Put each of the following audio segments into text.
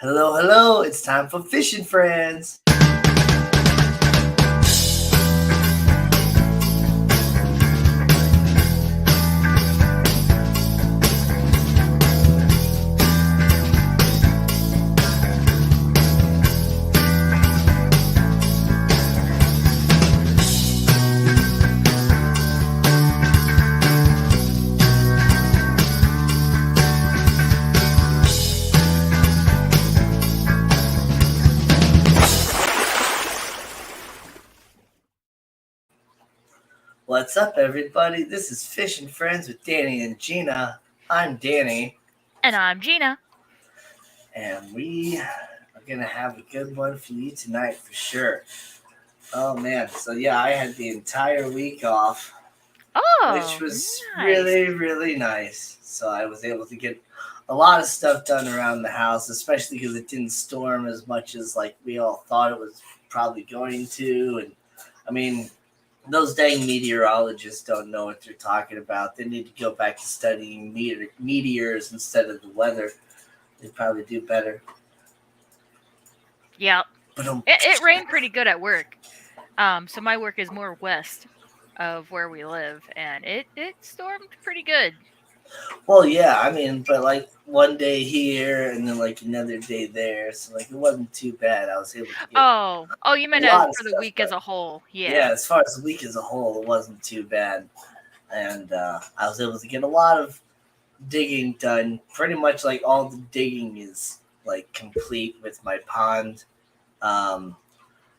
Hello, hello. It's time for Fishing Friends. What's up, everybody? This is Fishing Friends with Danny and Gina. I'm Danny, And I'm Gina. and we are going to have a good one for you tonight for sure. Oh, man. So, yeah, I had the entire week off, which Oh, was nice. really, really nice. So, I was able to get a lot of stuff done around the house, especially because it didn't storm as much as like we all thought it was probably going to. And I mean, those dang meteorologists don't know what they're talking about. They need to go back to studying meteors instead of the weather. They'd probably do better. Yep. But It rained pretty good at work. So my work is more west of where we live, and it stormed pretty good. well, yeah, I mean, but like one day here and then like another day there, so like it wasn't too bad. I was able to get Oh, you a meant as lot of for the stuff week done. as a whole? Yeah, Yeah. as far as the week as a whole, it wasn't too bad, and I was able to get a lot of digging done. Pretty much like all the digging is like complete with my pond. Um,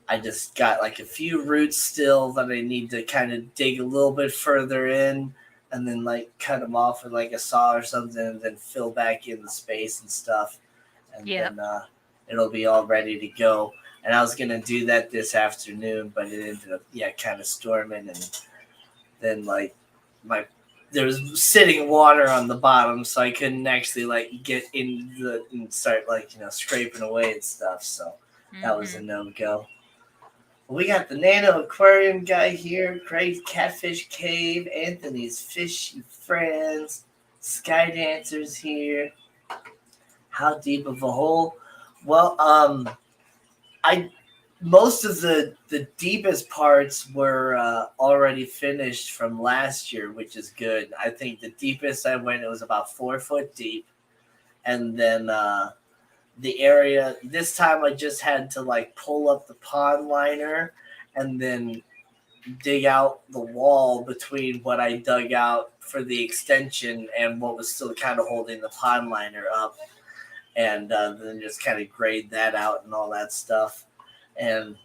I just got like a few roots still that I need to kind of dig a little bit further in and then like cut them off with like a saw or something and then fill back in the space and stuff. And Yep. then it'll be all ready to go. And I was going to do that this afternoon, but it ended up, yeah, kind of storming. And then like my, there was sitting water on the bottom, so I couldn't actually like get in the and start like, scraping away and stuff. So that was a Mhm. no go. We got the Nano Aquarium guy here, Craig's Catfish Cave, Anthony's Fishy Friends, Sky Dancers here. How deep of a hole? Well, I most of the deepest parts were already finished from last year, which is good. I think the deepest I went it was about 4 foot deep, and then the area this time I just had to like pull up the pond liner and then dig out the wall between what I dug out for the extension and what was still kind of holding the pond liner up, and then just kind of grade that out and all that stuff. And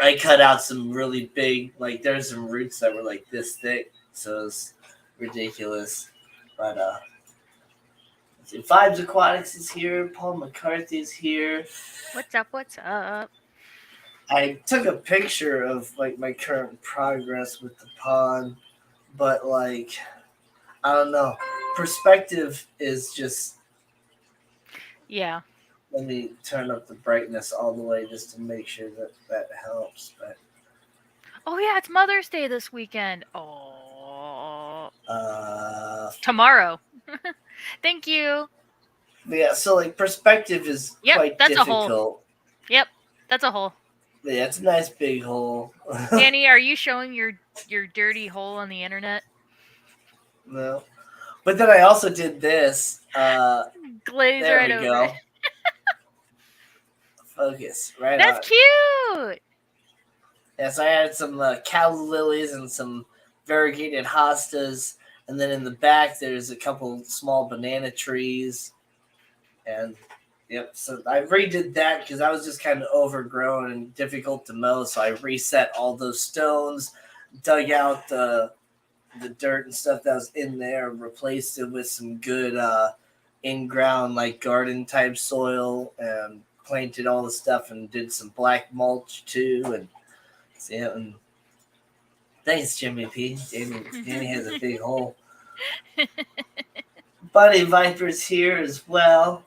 I cut out some really big, like there's some roots that were like this thick, so it's ridiculous. But Vibes Aquatics is here. Paul McCarthy is here. What's up? What's up? I took a picture of like my current progress with the pond, but like I don't know. Perspective is just. Yeah. Let me turn up the brightness all the way just to make sure that that helps. But Oh yeah, it's Mother's Day this weekend. Oh, uh, tomorrow. Thank you. yeah. So like perspective is Yep, quite that's a hole. difficult. Yep, that's a hole. Yeah, it's a nice big hole. Danny, are you showing your dirty hole on the internet? No, but then I also did this. Glaze There right we over it. go. Focus right That's on. cute. Yes, I had some calla lilies and some variegated hostas, and then in the back there's a couple small banana trees, and yep. So I redid that because I was just kind of overgrown and difficult to mow. So I reset all those stones, dug out the dirt and stuff that was in there, replaced it with some good in ground like garden type soil, and planted all the stuff and did some black mulch too, and yeah, and thanks, Jimmy P. Danny has a big hole. Bunny Viper's here as well.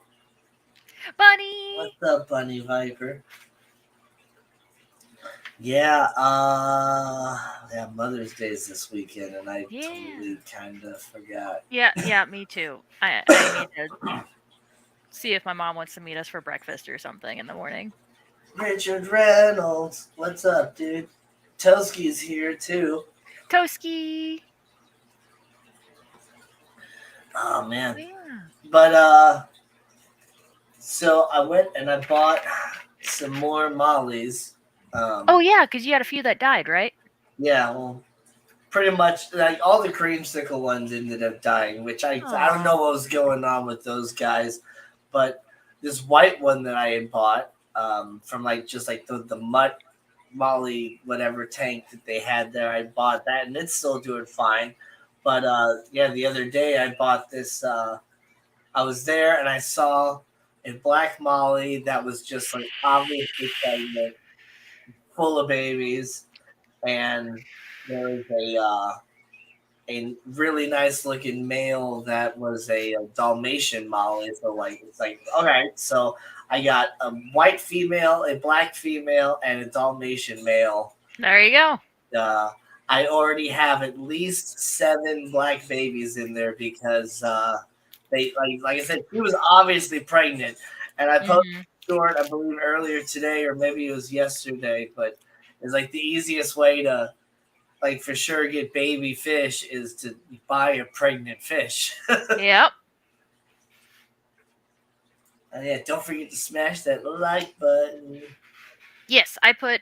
Bunny. What's up, Bunny Viper? Yeah, yeah, Mother's Day is this weekend, and I Yeah. totally kind of forgot. Yeah, me too. I need to see if my mom wants to meet us for breakfast or something in the morning. Richard Reynolds, what's up, dude? Toski's here too. Toski. Oh man. Yeah. But so I went and I bought some more mollies. Oh yeah, because you had a few that died, right? Yeah, well, pretty much like all the creamsicle ones ended up dying, which I don't Aw. know what was going on with those guys, but this white one that I had bought from like just like the mutt molly whatever tank that they had there, I bought that and it's still doing fine. But yeah, the other day I bought this. I was there and I saw a black molly that was just like obviously pregnant, full of babies, and there was a really nice looking male that was a Dalmatian Molly. So like it's like okay, so I got a white female, a black female, and a Dalmatian male. There you go. Uh, I already have at least 7 black babies in there because they like I said, she was obviously pregnant, and I posted Hmm. short I believe earlier today or maybe it was yesterday, but it's like the easiest way to like for sure get baby fish is to buy a pregnant fish. Yep. And yeah, don't forget to smash that like button. Yes, I put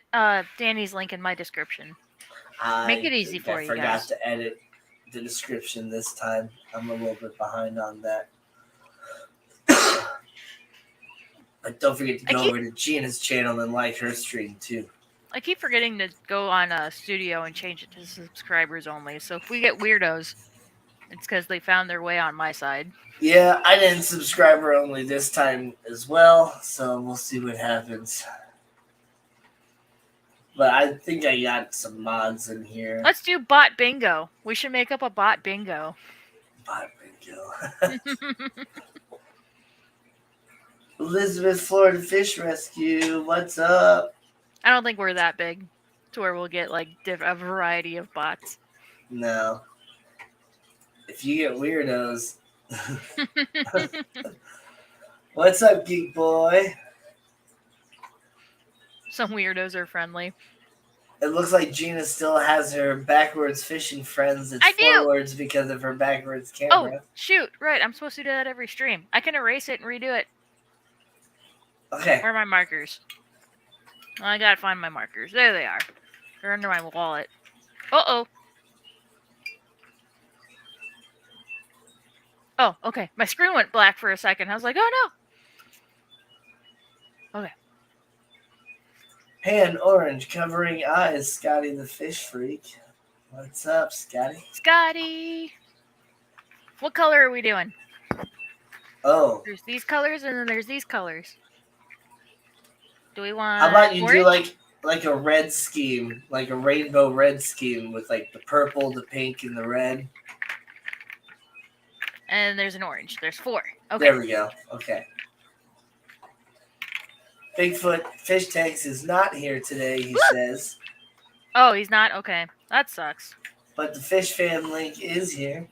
Danny's link in my description. Make I it easy I for you forgot guys. to edit the description this time. I'm a little bit behind on that. But don't forget to I go keep over to Gina's channel and like her stream too. I keep forgetting to go on Studio and change it to subscribers only. So if we get weirdos, it's because they found their way on my side. Yeah, I didn't subscriber only this time as well, so we'll see what happens. But I think I got some mods in here. Let's do bot bingo. We should make up a bot bingo. Bot bingo. Elizabeth, Florida Fish Rescue. What's up? I don't think we're that big to where we'll get like a variety of bots. No. If you get weirdos. What's up, Geek Boy? Some weirdos are friendly. It looks like Gina still has her backwards fishing friends. It's I do. forwards because of her backwards Oh camera. shoot! Right, I'm supposed to do that every stream. I can erase it and redo it. Okay. Where are my markers? I gotta find my markers. There they are. They're under my wallet. Uh-oh. Oh, okay. My screen went black for a second. I was like, oh no. Okay. Hand orange covering eyes. Scotty the fish freak. What's up, Scotty? Scotty. What color are we doing? Oh. There's these colors and then there's these colors. Do we want How about you orange? do like a red scheme, like a rainbow red scheme with like the purple, the pink, and the red? And there's an orange. There's 4. Okay. There we go. Okay. Bigfoot Fish Tanks is not here today, he says. Oh, he's not? Okay. That sucks. But the Fish Fan link is here.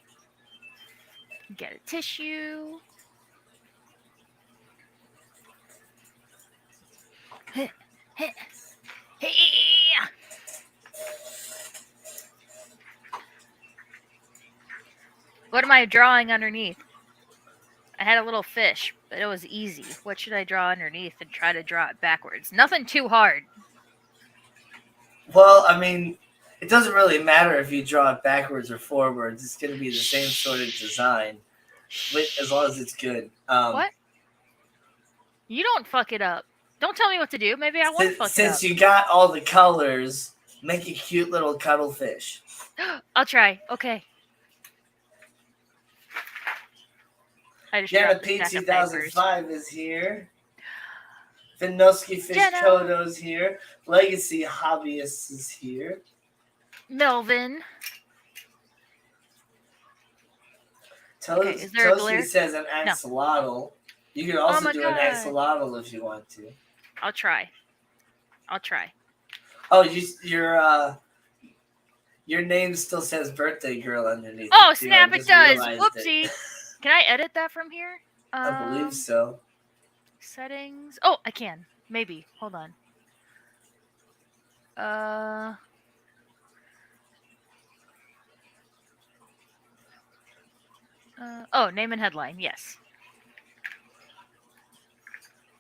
Get a tissue. Hey. What am I drawing underneath? I had a little fish, but it was easy. What should I draw underneath and try to draw it backwards? Nothing too hard. Well, I mean, it doesn't really matter if you draw it backwards or forwards. It's going to be the same sort of design, as long as it's good. What? You don't fuck it up. Don't tell me what to do. Maybe I want to fuck it up. Since you got all the colors, make a cute little cuddle fish. I'll try. Okay. Jenna P 2005 is here. Vinoski Fish Kodo's here. Legacy Hobbyists is here. Melvin. Is there Toasty says an axolotl. No. You can also do an axolotl if you want to. I'll try. Oh, your name still says birthday girl underneath. Oh, snap! It does. Whoopsie. Can I edit that from here? I believe so. Settings. Oh, I can. Maybe. Hold on. Oh, name and headline. Yes.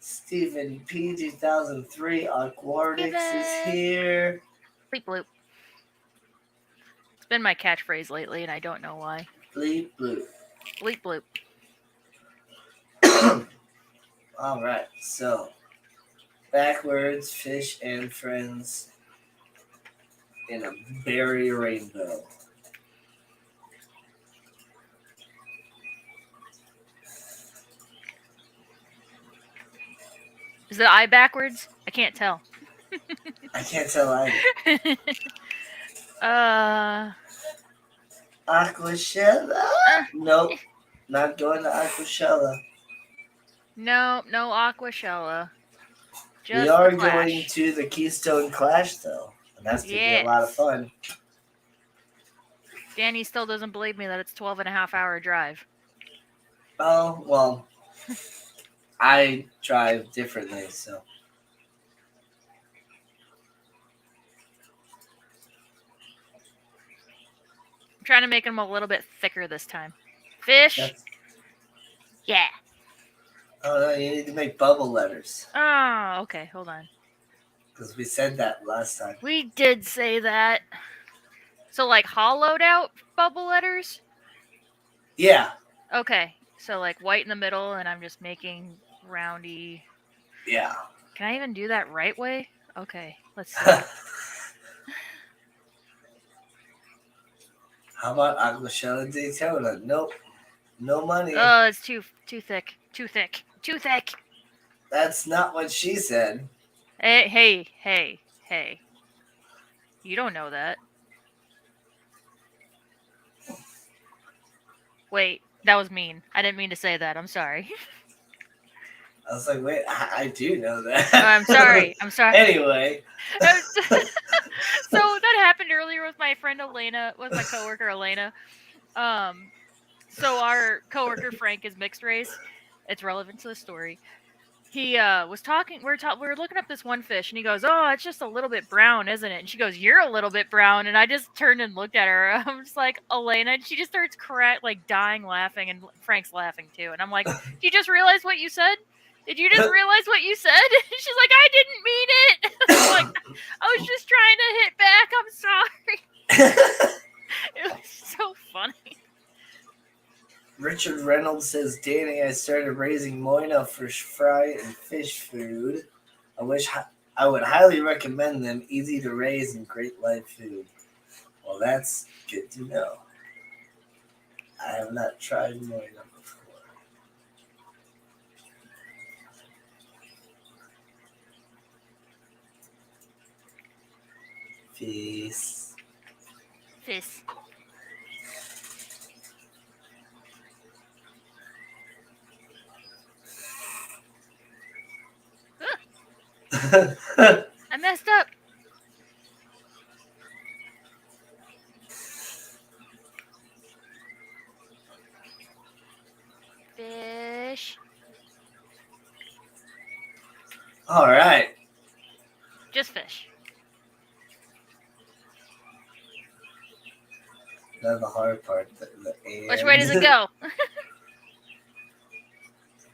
Stephen P. 2003 Aquartics is Steven. here. Bleep bloop. It's been my catchphrase lately, and I don't know why. Bleep Bloop. Bleep bloop. All right, so backwards, fish and friends in a berry rainbow. Is the I backwards? I can't tell. I can't tell either. Aquashella? Nope, not going to Aquashella. No Aquashella. Just We are the Clash. going to the Keystone Clash, though, and that's going to be a lot of fun. Danny still doesn't believe me that it's 12.5-hour drive. Oh, well, I drive differently, so. I'm trying to make them a little bit thicker this time. Fish? Yeah. Oh, no, you need to make bubble letters. Oh, okay, hold on. Because we said that last time. We did say that. So, like, hollowed out bubble letters? Yeah. Okay, so, like, white in the middle, and I'm just making roundy. Yeah. Can I even do that right way? Okay, let's see. How about Aquashella Daytona? Nope. No money. Oh, it's too thick. Too thick. Too thick. That's not what she said. Hey. You don't know that. Wait, that was mean. I didn't mean to say that. I'm sorry. I was like, wait, I do know that. Oh, I'm sorry. Anyway. So that happened earlier with my friend Elena, with my coworker Elena. So our coworker Frank is mixed race. It's relevant to the story. He was talking. We were looking up this one fish, and he goes, "Oh, it's just a little bit brown, isn't it?" And she goes, "You're a little bit brown." And I just turned and looked at her. I'm just like, Elena, and she just starts dying laughing, and Frank's laughing too. And I'm like, "Did you just realize what you said? Did you just realize what you said?" She's like, "I didn't mean it." I'm like, "I was just trying to hit back. I'm sorry." It was so funny. Richard Reynolds says, Danny, I started raising Moina for fry and fish food. I would highly recommend them. Easy to raise and great live food. Well, that's good to know. I have not tried Moina before. Fish. I messed up. Fish. All right. Just fish. Now the hard part. The Which way does it go?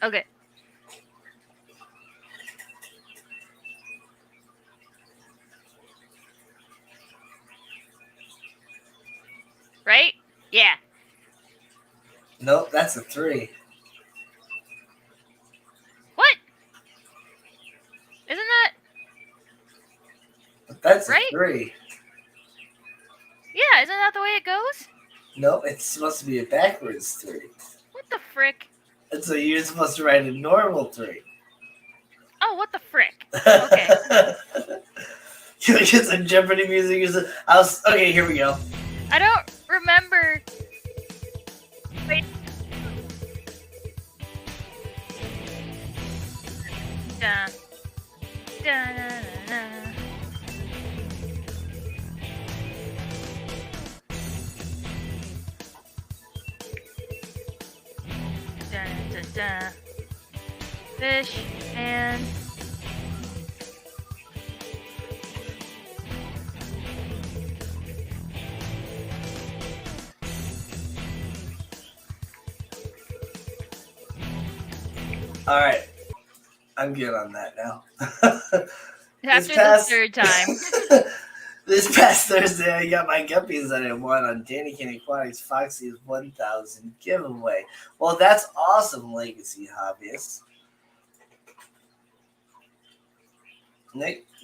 Okay. Right? Yeah. Nope, that's a 3. What? Isn't that? That's right? a 3. Yeah, isn't that the way it goes? No, it's supposed to be a backwards 3. What the frick? And so you're supposed to write a normal 3. Oh, what the frick? Okay. Can we get some Jeopardy music? Okay, here we go. I don't remember. Wait. Da. Da, da, da, da. Da, da, da. Fish. And All right, I'm good on that now. this after the past third time, this past Thursday, I got my guppies that I won on Danny Can Aquatics Foxy's 1000 giveaway. Well, that's awesome, Legacy Hobbyists.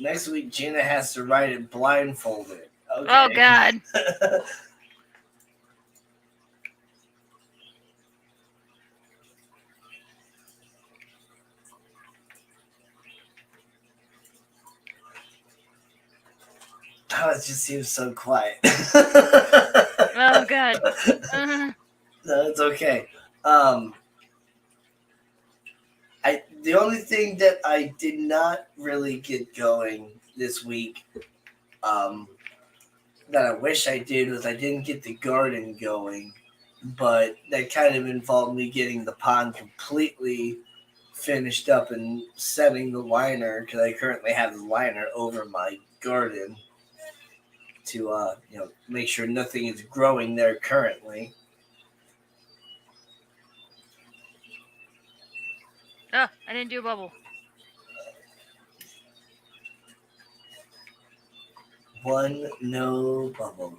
Next week, Gina has to write it blindfolded. Okay. oh god. Oh, it just seems so quiet. Oh god. Uh, No, it's okay. The only thing that I did not really get going this week, that I wish I did, was I didn't get the garden going, but that kind of involved me getting the pond completely finished up and setting the liner, because I currently have the liner over my garden to make sure nothing is growing there currently. oh, I didn't do a bubble. One no bubble.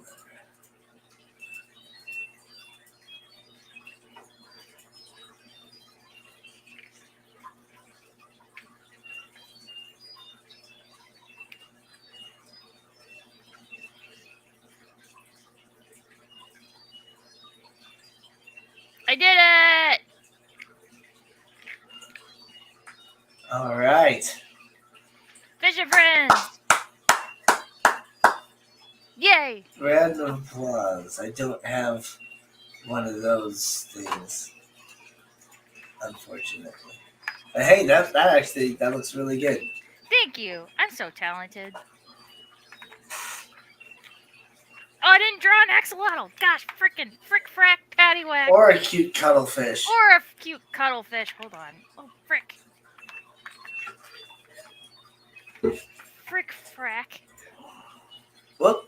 I did it! All right. Fish and friends! Yay! Round of applause. I don't have one of those things, unfortunately. But hey, that looks really good. Thank you. I'm so talented. Oh, I didn't draw an axolotl. Gosh, frick frack paddywhack. Or a cute cuttlefish. Or a cute cuttlefish. Hold on. Oh, frick. Frick frack. Whoop.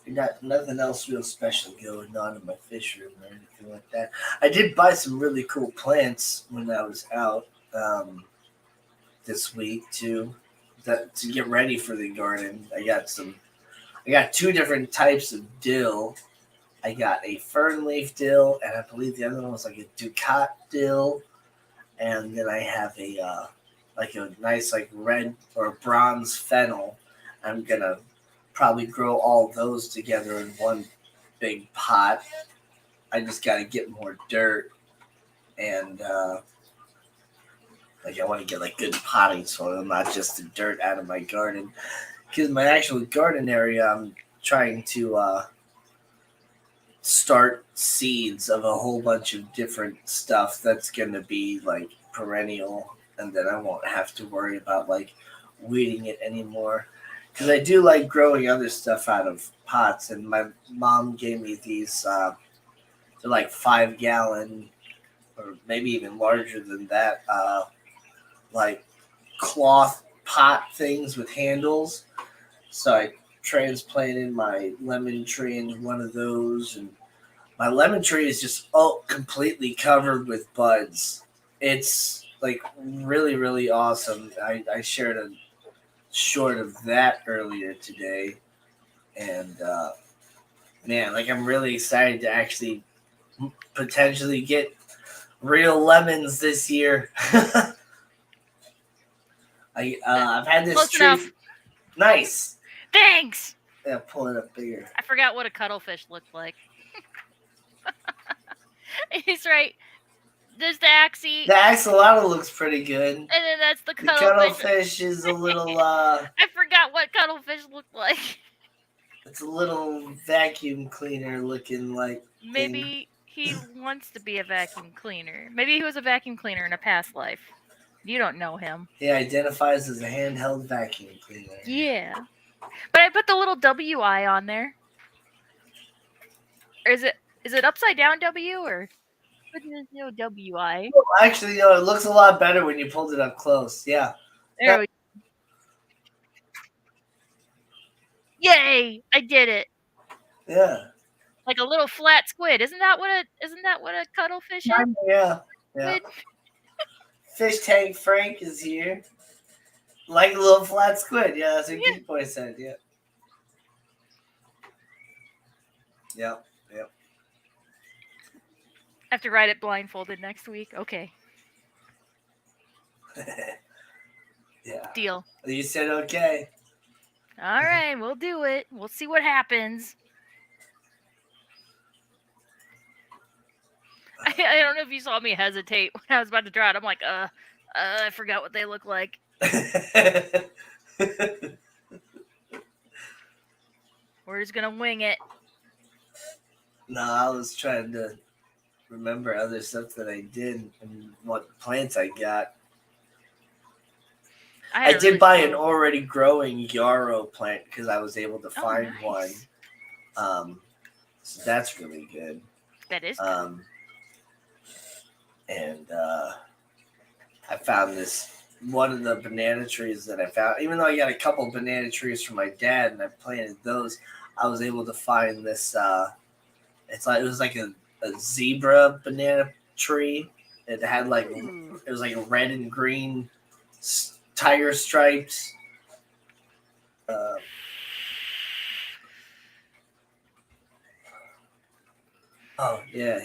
I got nothing else real special going on in my fish room or anything like that. I did buy some really cool plants when I was out this week too, to get ready for the garden. I got two different types of dill. I got a fern leaf dill, and I believe the other one was like a ducat dill. And then I have a nice red or bronze fennel. I'm gonna probably grow all those together in one big pot. I just got to get more dirt, and I want to get good potting soil, not just the dirt out of my garden. Because my actual garden area, I'm trying to start seeds of a whole bunch of different stuff that's gonna be perennial, and then I won't have to worry about weeding it anymore. Because I do like growing other stuff out of pots, and my mom gave me these. They're 5 gallon, or maybe even larger than that. Cloth pot things with handles. So I transplanted my lemon tree into one of those, and my lemon tree is just completely covered with buds. It's really, really awesome. I shared a short of that earlier today, and man, I'm really excited to actually potentially get real lemons this year. I've had this Close tree. enough. Nice. Thanks! Yeah, pull it up bigger. I forgot what a cuttlefish looked like. He's right. There's the axie. The axolotl looks pretty good. And then that's the The cuttlefish. cuttlefish is a little I forgot what cuttlefish looked like. it's a little vacuum cleaner looking Maybe he wants to be a vacuum cleaner. Maybe he was a vacuum cleaner in a past life. You don't know him. He identifies as a handheld vacuum cleaner. Yeah. But I put the little WI on there. Or is it upside down W or there's no WI? Oh, actually, it looks a lot better when you pulled it up close. Yeah. There we Yay! I did it. Yeah. Like a little flat squid. Isn't that what a cuttlefish is? Yeah. Yeah. Squid? Fish Tank Frank is here. Like a little flat squid. Yeah, that's what Yeah. Geek Boy said. Yeah. Yep. Yep. I have to write it blindfolded next week. Okay. Yeah. Deal. You said okay. All right, we'll do it. We'll see what happens. I don't know if you saw me hesitate when I was about to draw it. I'm like, I forgot what they look like. We're just gonna wing it. No, I was trying to remember other stuff that I did and what plants I got. I had a did really buy an cool- already growing yarrow plant because I was able to Oh, find nice. one. So that's really good. That is good. And I found this one of the banana trees that I found. Even though I got a couple banana trees from my dad and I planted those, I was able to find this. It was like a zebra banana tree. It had like Ooh. it was like a red and green tiger stripes. Uh, oh yeah.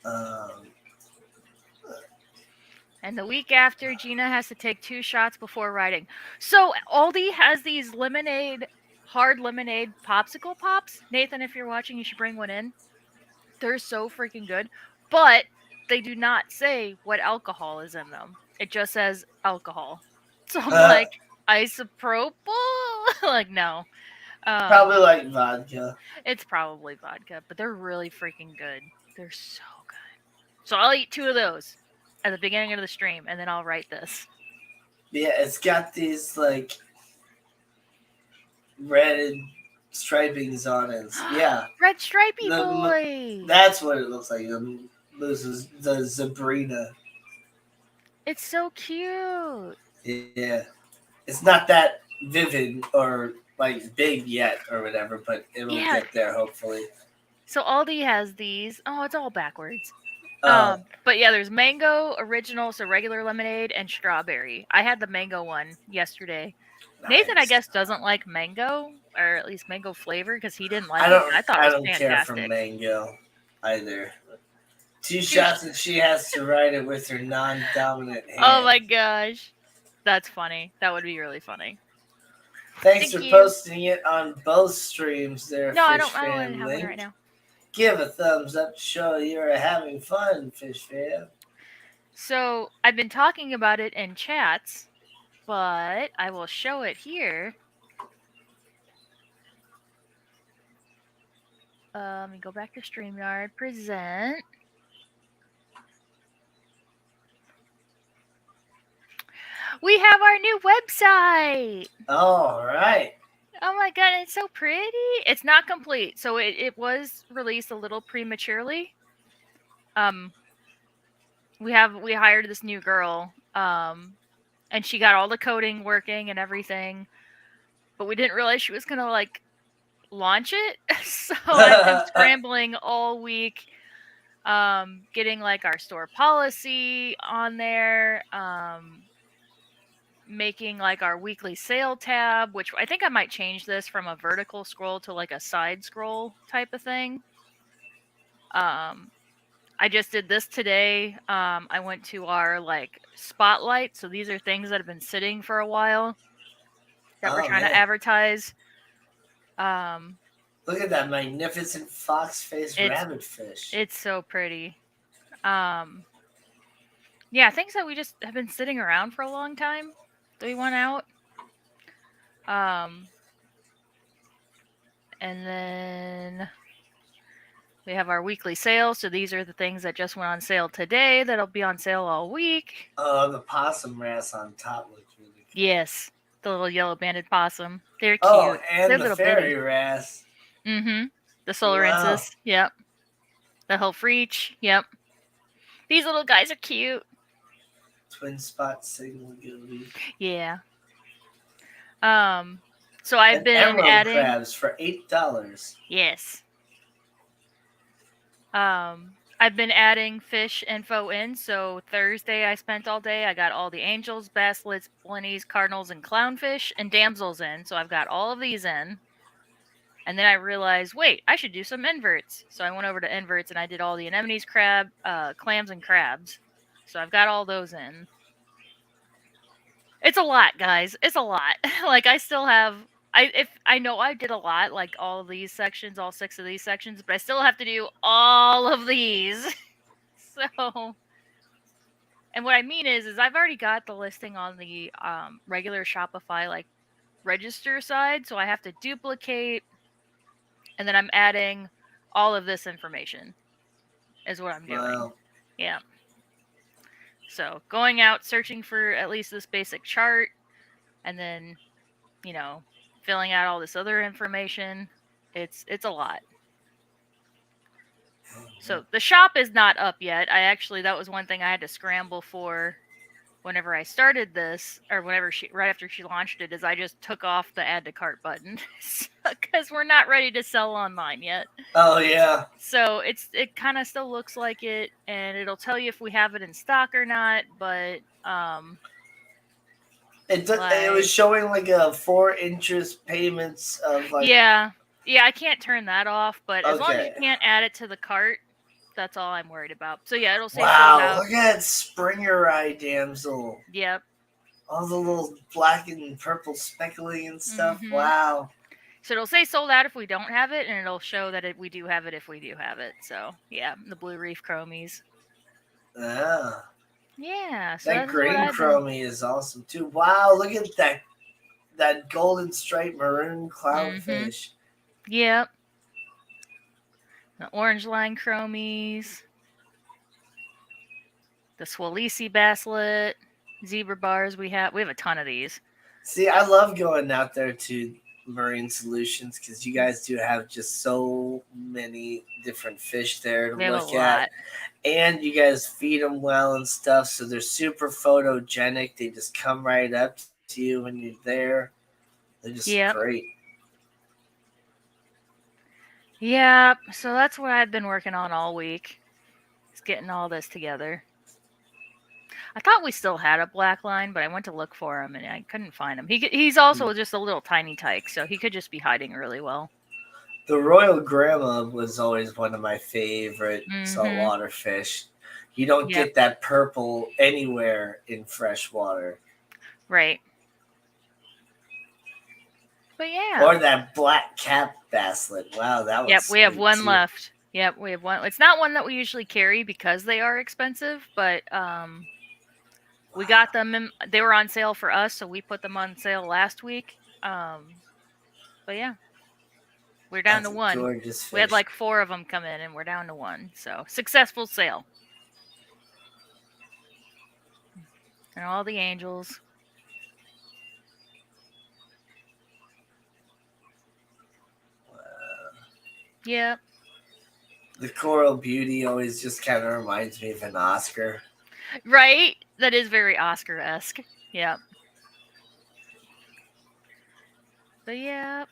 Um, And the week after, Gina has to take 2 shots before riding. So Aldi has these hard lemonade popsicle pops. Nathan, if you're watching, you should bring one in. They're so freaking good. But they do not say what alcohol is in them. It just says alcohol. So I'm like, isopropyl? Like, no. probably like vodka. It's probably vodka, but they're really freaking good. They're so good. So I'll eat 2 of those at the beginning of the stream, and then I'll write this. Yeah, it's got these like red stripings on it. Yeah, Red stripy boy. that's what it looks like. This is the Zabrina. It's so cute. Yeah, it's not that vivid or like big yet or whatever, but it'll Yeah. get there hopefully. So Aldi has these. Oh, it's all backwards. Oh, But yeah, there's mango, original, so regular lemonade, and strawberry. I had the mango one yesterday. Nathan, I nice. guess, doesn't like mango, or at least mango flavor, because he didn't like it. I thought it I was don't care for fantastic. mango either. 2 shots and she has to ride it with her non-dominant hand. Oh my gosh. That's funny. That would be really funny. Thanks Thank for you. posting it on both streams there, No, Fish I don't Fan have one Link. right now. Give a thumbs up to show you're having fun, Fish Fan. So I've been talking about it in chats, but I will show it here. Let me go back to StreamYard. Present. We have our new website. All right. Oh my god, it's so pretty. It's not complete, so it was released a little prematurely. We hired this new girl, and she got all the coding working and everything, but we didn't realize she was gonna like launch it. So I've been scrambling all week, getting like our store policy on there, making like our weekly sale tab, which I think I might change this from a vertical scroll to like a side scroll type of thing. I just did this today. I went to our like spotlight. So these are things that have been sitting for a while that we're trying to advertise. Look at that magnificent fox-faced rabbitfish. It's so pretty. Yeah, things that we just have been sitting around for a long time that we want out. And then We have our weekly sale, so these are the things that just went on sale today that'll be on sale all week. Oh, the possum rats on top look really cool. Yes, the little yellow banded possum. They're Oh, cute. They're and the little fairy bitty. rats. Mm-hmm. The Wow. Solarensis. Yep. The Hellfreach. Yep. These little guys are cute. Twin spot signal gilly. Yeah. Um. So I've And been emerald adding. crabs for $8. Yes. I've been adding fish info in. So Thursday I spent all day. I got all the angels, basslets, blennies, cardinals, and clownfish and damsels in. So I've got all of these in. And then I realized, wait, I should do some inverts. So I went over to inverts and I did all the anemones, clams, and crabs. So I've got all those in. It's a lot, guys. It's a lot. Like I still have I know I did a lot, like all of these sections, all 6 of these sections, but I still have to do all of these. So, and what I mean is I've already got the listing on the regular Shopify like register side, so I have to duplicate and then I'm adding all of this information is what I'm doing. Wow. Yeah. So, going out searching for at least this basic chart and then you know, filling out all this other information. It's a lot. So the shop is not up yet. I actually that was one thing I had to scramble for whenever I started this or whenever she right after she launched it is I just took off the add to cart button cuz we're not ready to sell online yet. Oh, yeah. So it kind of still looks like it and it'll tell you if we have it in stock or not, but It was like showing like a 4 interest payments of like. yeah. Yeah, I can't turn that off, but as long as you Okay. can't add it to the cart, that's all I'm worried about. So yeah, it'll say sold Wow, out. look at that Springer Eye damsel. Yep. All the little black and purple speckling and stuff. Mhm. Wow. So it'll say sold out if we don't have it, and it'll show that we do have it if we do have it. So yeah, the blue reef chromies. Yeah. Yeah. So That this is what green I've been. chromie is awesome too. Wow, look at that golden striped maroon Mhm. clownfish. Yep. The orange line chromies. The Swalisi basslet. Zebra bars. We have a ton of these. See, I love going out there to Marine Solutions because you guys do have just so many different fish there to We have a look at. lot. And you guys feed them well and stuff, so they're super photogenic. They just come right up to you when you're there. They're just Yep. great. Yep. So that's what I've been working on all week. Is getting all this together. I thought we still had a black line, but I went to look for him and I couldn't find him. He's also just a little tiny tyke, so he could just be hiding really well. The Royal Grandma was always one of my favorite Mhm. saltwater fish. You don't Yep. get that purple anywhere in freshwater. Right. But yeah. Or that black cap basslet. Wow, that Yep. was We have sweet one too. left. Yep. We have one. It's not one that we usually carry because they are expensive, but we got them. They were on sale for us, so we put them on sale last week. But yeah, we're down That's to a one. gorgeous We had fish. like 4 of them come in, and we're down to one. So successful sale. And all the angels. Yep. The coral beauty always just kind of reminds me of an Oscar. Right? That is very Oscar esque. Yep. But yeah,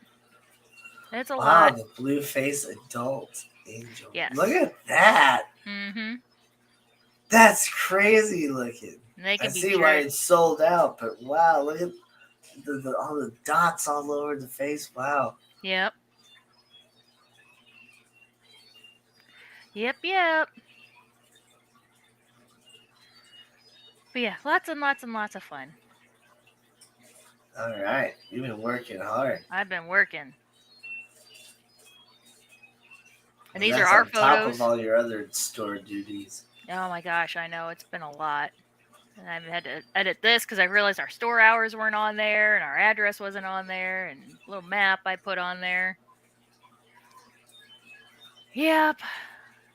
it's a Wow, lot. the blue face adult angel. Look Yes. at that. Mhm. That's crazy looking. And they I can be see why jerk. it's sold out, but wow, look at all the dots all over the face. Wow. Yep. Yep. Yep. But yeah, lots and lots and lots of fun. All right. You've been working hard. I've been working. And And these are that's our on top of photos. all your other store duties. Oh my gosh, I know it's been a lot. And I've had to edit this because I realized our store hours weren't on there and our address wasn't on there and little map I put on there. Yep.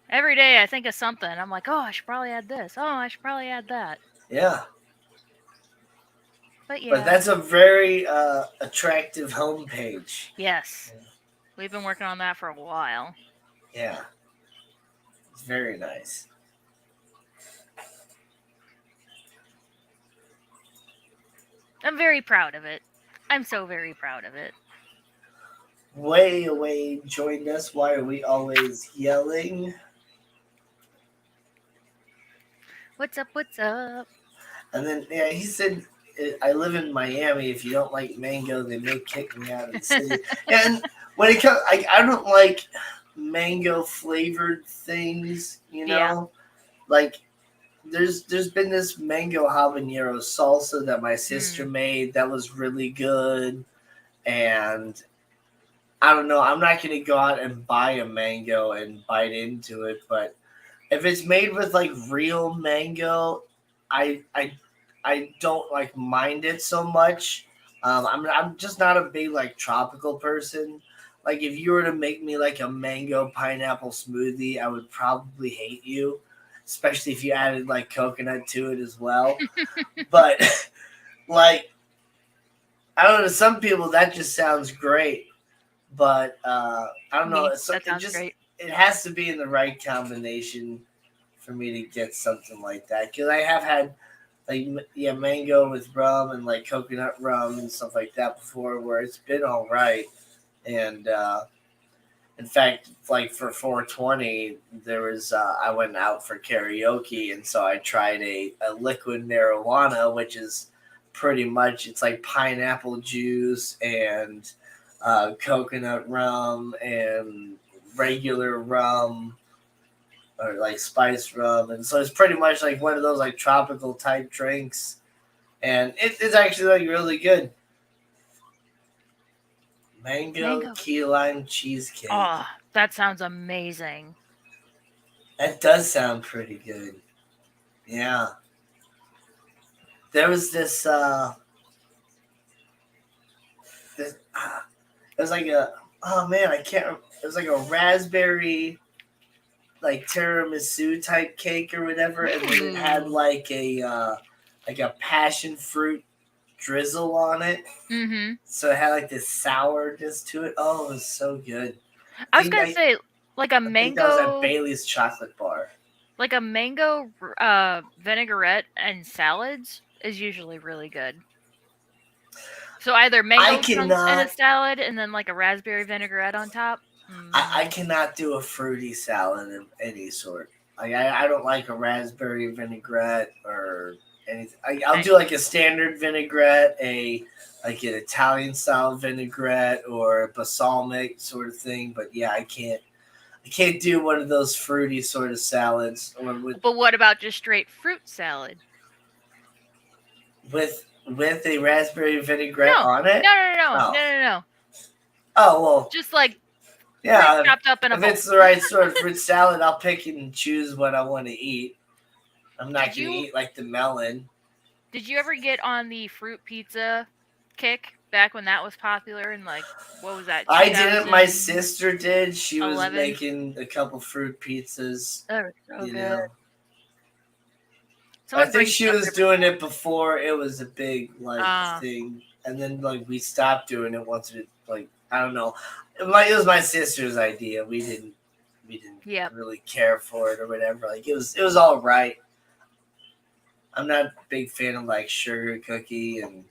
Every day I think of something. I'm like, oh, I should probably add this. Oh, I should probably add that. Yeah. But But yeah. that's a very attractive homepage. Yes. We've been working on that for a while. Yeah. It's very nice. I'm very proud of it. I'm so very proud of it. Way away joined us. Why are we always yelling? What's up? What's up? And then, yeah, he said, I live in Miami. If you don't like mango, they may kick me out of the city. And when it comes, I don't like mango flavored things, you Yeah. know? Like, there's been this mango habanero salsa that my sister Mm. made that was really good. And I don't know, I'm not going to go out and buy a mango and bite into it, but if it's made with like real mango, I I I don't like mind it so much. I'm just not a big like tropical person. Like if you were to make me like a mango pineapple smoothie, I would probably hate you, especially if you added like coconut to it as well. But like I don't know, to some people that just sounds great. But I don't know. Me. That It sounds just great. it has to be in the right combination for me to get something like that. Because I have had like yeah mango with rum and like coconut rum and stuff like that before, where it's been all right. And in fact, like for 420, there was I went out for karaoke, and so I tried a liquid marijuana, which is pretty much it's like pineapple juice and coconut rum and regular rum or like spice rum, and so it's pretty much like one of those like tropical type drinks, and it's actually like really good. Mango Mango. key lime cheesecake. Oh, that sounds amazing. That does sound pretty good. Yeah, there was this it was like a oh man I can't it was like a raspberry like tiramisu type cake or whatever, and then it had Ooh. like a passion fruit drizzle on it. Mm-hmm. So it had like this sourness to it. Oh, it was so good. I was gonna say like a I think that was at mango, Bailey's Chocolate Bar. vinaigrette and salads is usually really good. So either I mango chunks in a cannot salad and then like a raspberry vinaigrette on top. I Mm, cannot do a fruity salad of any sort. Like I don't like a raspberry vinaigrette or anything. I'll I do like a standard vinaigrette, a like an Italian style vinaigrette or a balsamic sort of thing. But yeah, I can't do one of those fruity sort of salads or But what about just straight fruit salad? with a raspberry vinaigrette No, on it. no, no, no, no, Oh no, no, no. oh well Just like fruit yeah. chopped up in a If bowl. it's the right sort of fruit salad, I'll pick and choose what I want to eat. I'm not Did gonna you eat like the melon. did you ever get on the fruit pizza kick back when that was popular in like what was that I didn't. My 2011? sister did. She was making a couple fruit pizzas. That was so You good. know, I Someone think brings she me up was every doing it before it was a big like ah thing, and then like we stopped doing it once it like I don't know. It was my sister's idea. We didn't yep. really care for it or whatever. Like it was all right. I'm not a big fan of like sugar cookie and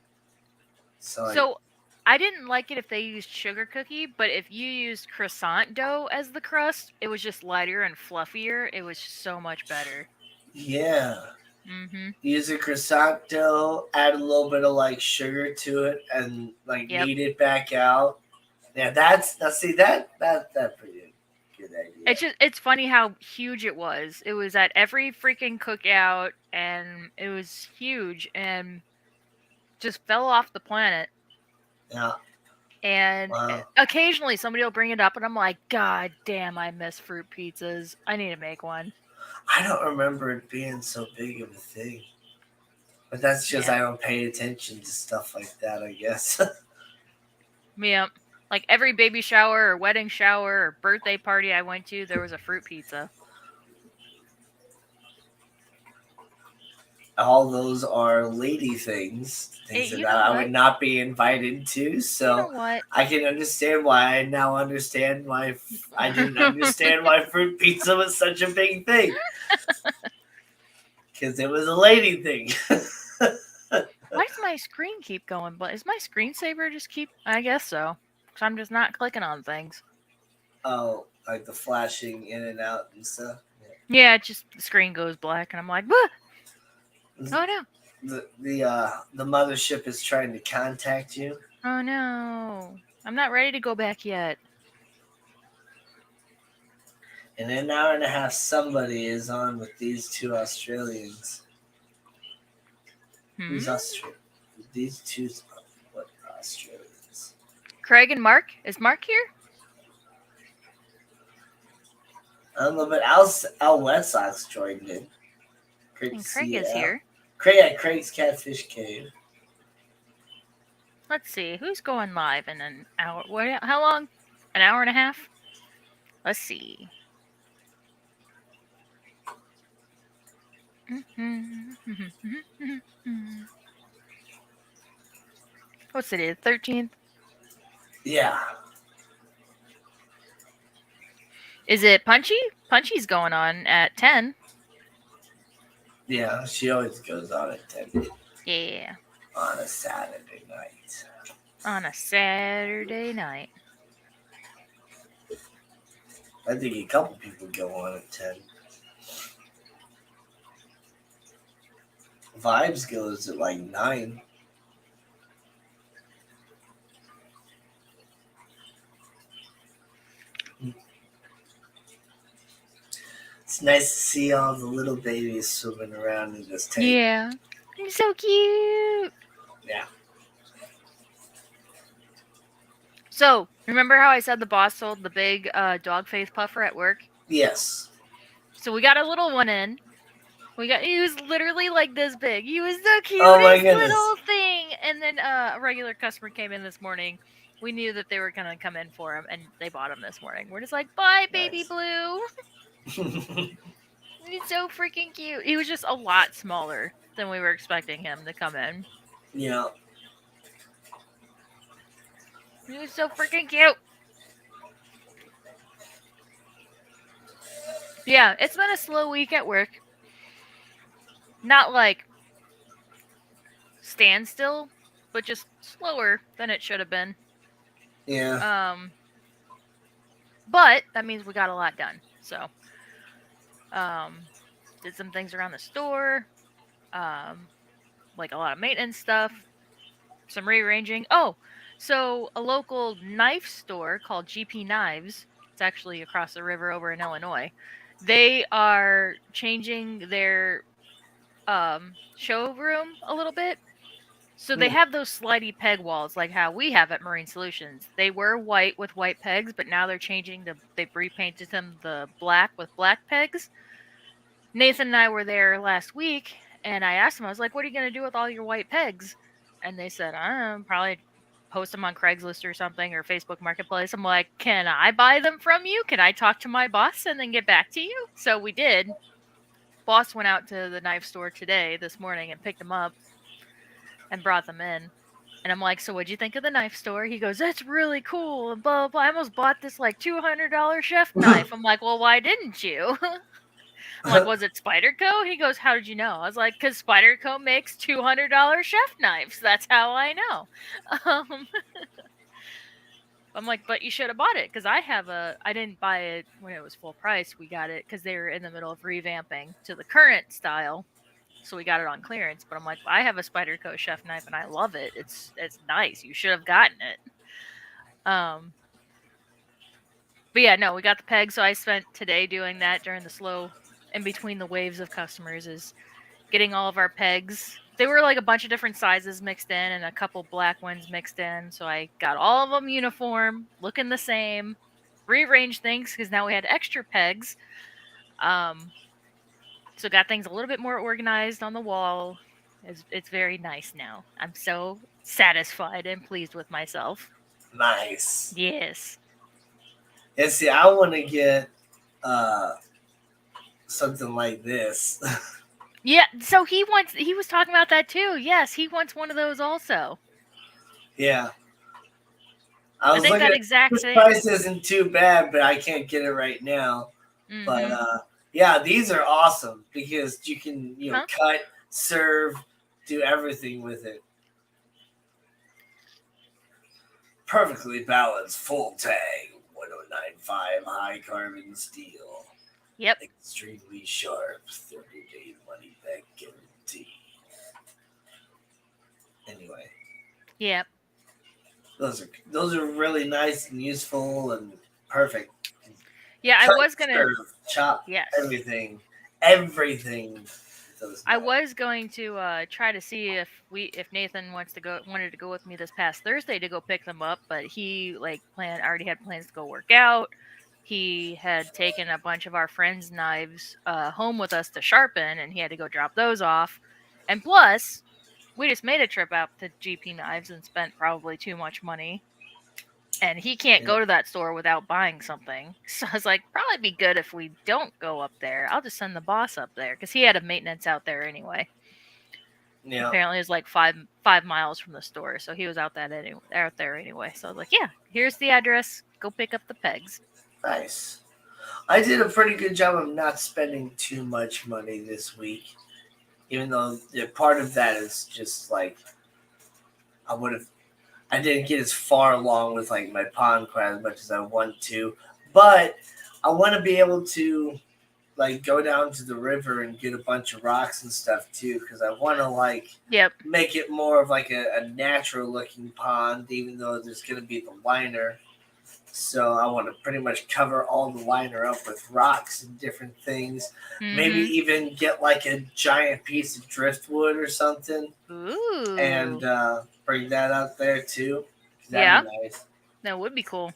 so like So I didn't like it if they used sugar cookie, but if you used croissant dough as the crust, it was just lighter and fluffier. It was so much better. yeah. Mhm. Use a croissant dough, add a little bit of like sugar to it, and like Yep. knead it back out. Yeah, that's now see that's pretty good idea. It's funny how huge it was. It was at every freaking cookout and it was huge and just fell off the planet. Yeah, And wow. occasionally somebody will bring it up and I'm like, God damn, I miss fruit pizzas. I need to make one. I don't remember it being so big of a thing, but that's just Yeah. I don't pay attention to stuff like that. I guess. Yep. Like every baby shower or wedding shower or birthday party I went to, there was a fruit pizza. All those are lady things that You know I would what? not be invited to. You know So what? I can understand why I now understand why I didn't understand why fruit pizza was such a big thing, because it was a lady thing. Why does my screen keep going? But is my screensaver just keep? I guess so. Cause I'm just not clicking on things. Oh, like the flashing in and out and stuff. Yeah, it just the screen goes black, and I'm like, what? Yeah. Oh no! The mothership is trying to contact you. Oh no! I'm not ready to go back yet. In an hour and a half, somebody is on with these two Australians. Hmm. Who's Australian? These two what Australians? Craig and Mark. Is Mark here? I don't know, but Al Wet Sox joined in. Great to And see Craig you, is Al. here. Craig at Craig's Catfish Cave. Let's see who's going live in an hour. What? How long? An hour and a half. Let's see. What's today? 13th. Yeah, Is it Punchy? Punchy's going on at 10. yeah. She always goes on at 10 Yeah. on a Saturday night. On a Saturday night. I think a couple people go on at 10. Vibes goes at like 9. It's nice to see all the little babies swimming around in this tank. Yeah. He's so cute. Yeah. So, remember how I said the boss sold the big dog face puffer at work? Yes. So we got a little one in. He was literally like this big. He was the Oh my cutest goodness. little thing. And then a regular customer came in this morning. We knew that they were gonna come in for him, and they bought him this morning. We're just like, bye, baby blue. He's so freaking cute. He was just a lot smaller than we were expecting him to come in. Yeah. He was so freaking cute. Yeah, it's been a slow week at work. Not like standstill, but just slower than it should have been. Yeah. But that means we got a lot done. So, did some things around the store, like a lot of maintenance stuff, some rearranging. Oh, so a local knife store called GP Knives. It's actually across the river over in Illinois. They are changing their showroom a little bit. So they have those slidey peg walls like how we have at Marine Solutions. They were white with white pegs, but now they're changing they've repainted them the black with black pegs. Nathan and I were there last week, and I asked them, I was like, what are you going to do with all your white pegs? And they said, I don't know, probably post them on Craigslist or something or Facebook Marketplace. I'm like, can I buy them from you? Can I talk to my boss and then get back to you? So we did. Boss went out to the knife store this morning, and picked them up and brought them in. And I'm like, so what'd you think of the knife store? He goes, that's really cool. And blah, blah, blah. I almost bought this like $200 chef knife. I'm like, well, why didn't you? I'm like, was it Spyderco? He goes, how did you know? I was like, because Spyderco makes $200 chef knives. That's how I know. Um, I'm like, but you should have bought it because I didn't buy it when it was full price. We got it because they were in the middle of revamping to the current style. So we got it on clearance. But I'm like, I have a Spyderco chef knife and I love it. It's nice. You should have gotten it. But yeah, no, we got the peg. So I spent today doing that during the slow in between the waves of customers, is getting all of our pegs. They were like a bunch of different sizes mixed in and a couple black ones mixed in. So I got all of them uniform, looking the same, rearranged things because now we had extra pegs. So got things a little bit more organized on the wall. It's very nice now. I'm so satisfied and pleased with myself. Nice. Yes. And see, I want to get uh, something like this. Yeah, so he was talking about that too. Yes, he wants one of those also. Yeah. I I was think looking that at exact this thing. price isn't too bad, but I can't get it right now. But Mhm. yeah, these are awesome because you can Huh? cut, serve, do everything with it. Perfectly balanced full tang 1095 high carbon steel. Yep. Extremely sharp 30-day money back guarantee. Anyway, Yep. those are really nice and useful and perfect. Yeah, I Cut, was gonna. serve, chop, Yes. everything. Those I knives. was going to try to see if Nathan wanted to go with me this past Thursday to go pick them up, but he already had plans to go work out. He had taken a bunch of our friends' knives home with us to sharpen, and he had to go drop those off. And plus, we just made a trip out to GP Knives and spent probably too much money. And he can't Yeah, go to that store without buying something. So I was like, probably be good if we don't go up there. I'll just send the boss up there because he had a maintenance out there anyway. yeah, Apparently, it's like five miles from the store, so he was out there anyway. So I was like, yeah, here's the address. Go pick up the pegs. nice. I did a pretty good job of not spending too much money this week, even though part of that is just like I would have. I didn't get as far along with like my pond quest as much as I want to, but I want to be able to like go down to the river and get a bunch of rocks and stuff too, because I want to like Yep. make it more of like a natural looking pond, even though there's going to be the liner. So I want to pretty much cover all the liner up with rocks and different things. Maybe Mm-hmm. even get like a giant piece of driftwood or something and Ooh. bring that out there too. That'd Yeah, be nice. that would be cool.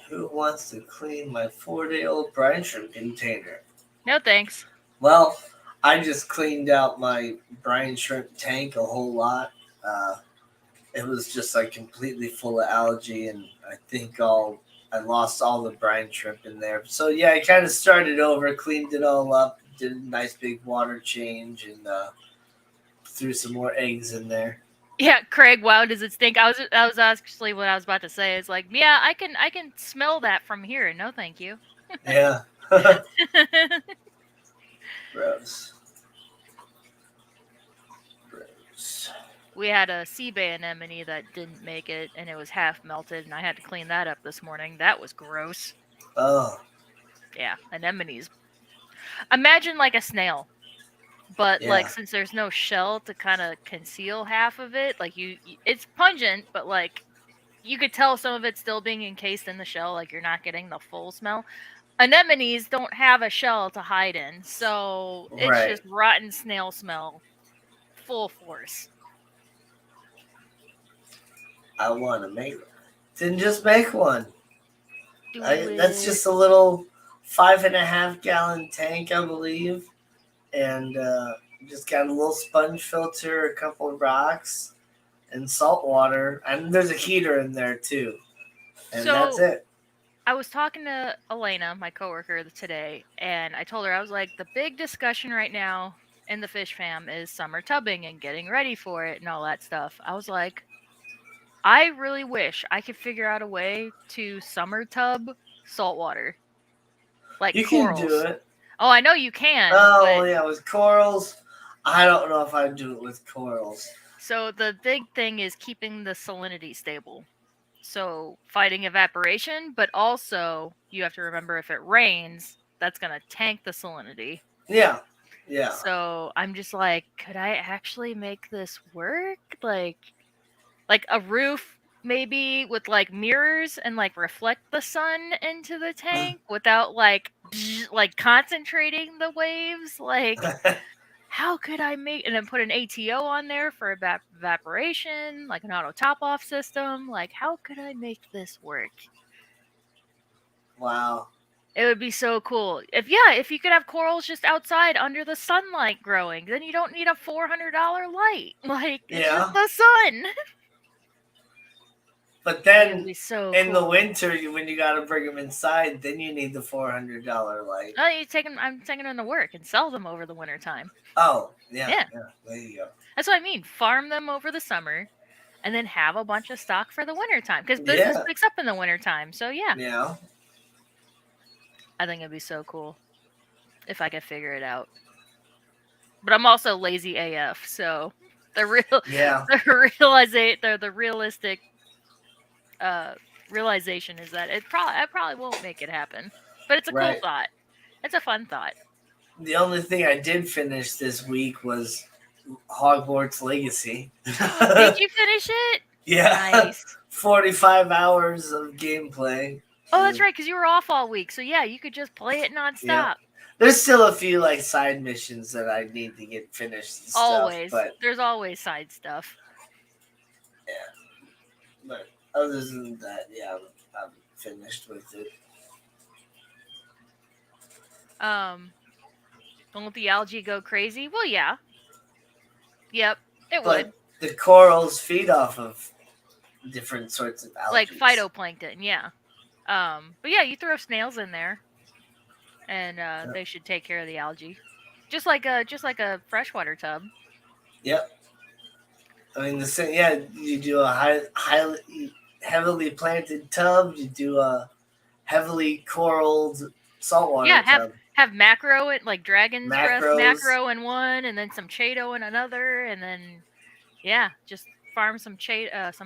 Who wants to clean my 4-day old brine shrimp container? No thanks. Well, I just cleaned out my brine shrimp tank a whole lot. Uh, it was just like completely full of algae, and I lost all the brine shrimp in there. So yeah, I kind of started over, cleaned it all up, did a nice big water change, and threw some more eggs in there. Yeah, Craig, wow, does it stink? I was actually what I was about to say is like, yeah, I can smell that from here. No, thank you. Yeah, gross, gross. We had a sea bay anemone that didn't make it, and it was half melted, and I had to clean that up this morning. That was gross. Oh, Yeah, anemones. Imagine like a snail, but like yeah, since there's no shell to kind of conceal half of it, like it's pungent, but like you could tell some of it's still being encased in the shell, like you're not getting the full smell. Anemones don't have a shell to hide in, so it's right. just rotten snail smell full force. I want to make. Then just make one. Do That's it. just a little 5.5 gallon tank, I believe, and just got a little sponge filter, a couple of rocks, and salt water, and there's a heater in there too, and that's So it. I was talking to Elena, my coworker, today, and I told her I was like, the big discussion right now in the fish fam is summer tubbing and getting ready for it and all that stuff. I was like, I really wish I could figure out a way to summer tub saltwater, like You can do corals. it. Oh, I know you can, Oh but yeah, with corals, I don't know if I'd do it with corals. so the big thing is keeping the salinity stable. So fighting evaporation, but also you have to remember if it rains, that's going to tank the salinity. Yeah, yeah, So I'm just like, could I actually make this work? Like a roof maybe with like mirrors and like reflect the sun into the tank without like like concentrating the waves. Like how could I make and then put an ATO on there for evaporation, like an auto top off system? Like how could I make this work? wow, It would be so cool. If you could have corals just outside under the sunlight growing, then you don't need a $400 light. Like it's just yeah. the sun. But That would then be so in the cool. winter, when you gotta bring them inside, then you need the $400 light. Oh, I'm taking them to work and sell them over the winter time. Oh, yeah, Yeah, yeah. There you go. that's what I mean. Farm them over the summer, and then have a bunch of stock for the winter time because business Yeah, picks up in the winter time. So yeah, yeah, I think it'd be so cool if I could figure it out. But I'm also lazy AF, so the real yeah. the realistic uh realization is that I probably won't make it happen. But it's a cool Right. thought. It's a fun thought. The only thing I did finish this week was Hogwarts Legacy. Did you finish it? Yeah, Nice. 45 hours of gameplay. Oh, that's right, because you were off all week. So yeah, you could just play it Yeah. nonstop. There's still a few like side missions that I need to get finished and stuff, Always. but There's always side stuff. yeah. But other than that, yeah, I'm finished with it. Um, won't the algae go crazy? Well, yeah. Yep, it But would. the corals feed off of different sorts of Like algae. phytoplankton, yeah. But yeah, you throw snails in there, and Yeah. they should take care of the algae, just like a freshwater tub. Yep. I mean, the same. Yeah, you do a highly heavily planted tub. You do a heavily coralled saltwater Yeah, tub. have macro it like dragon's breath Macros. macro in one, and then some chato in another, and then yeah, just farm some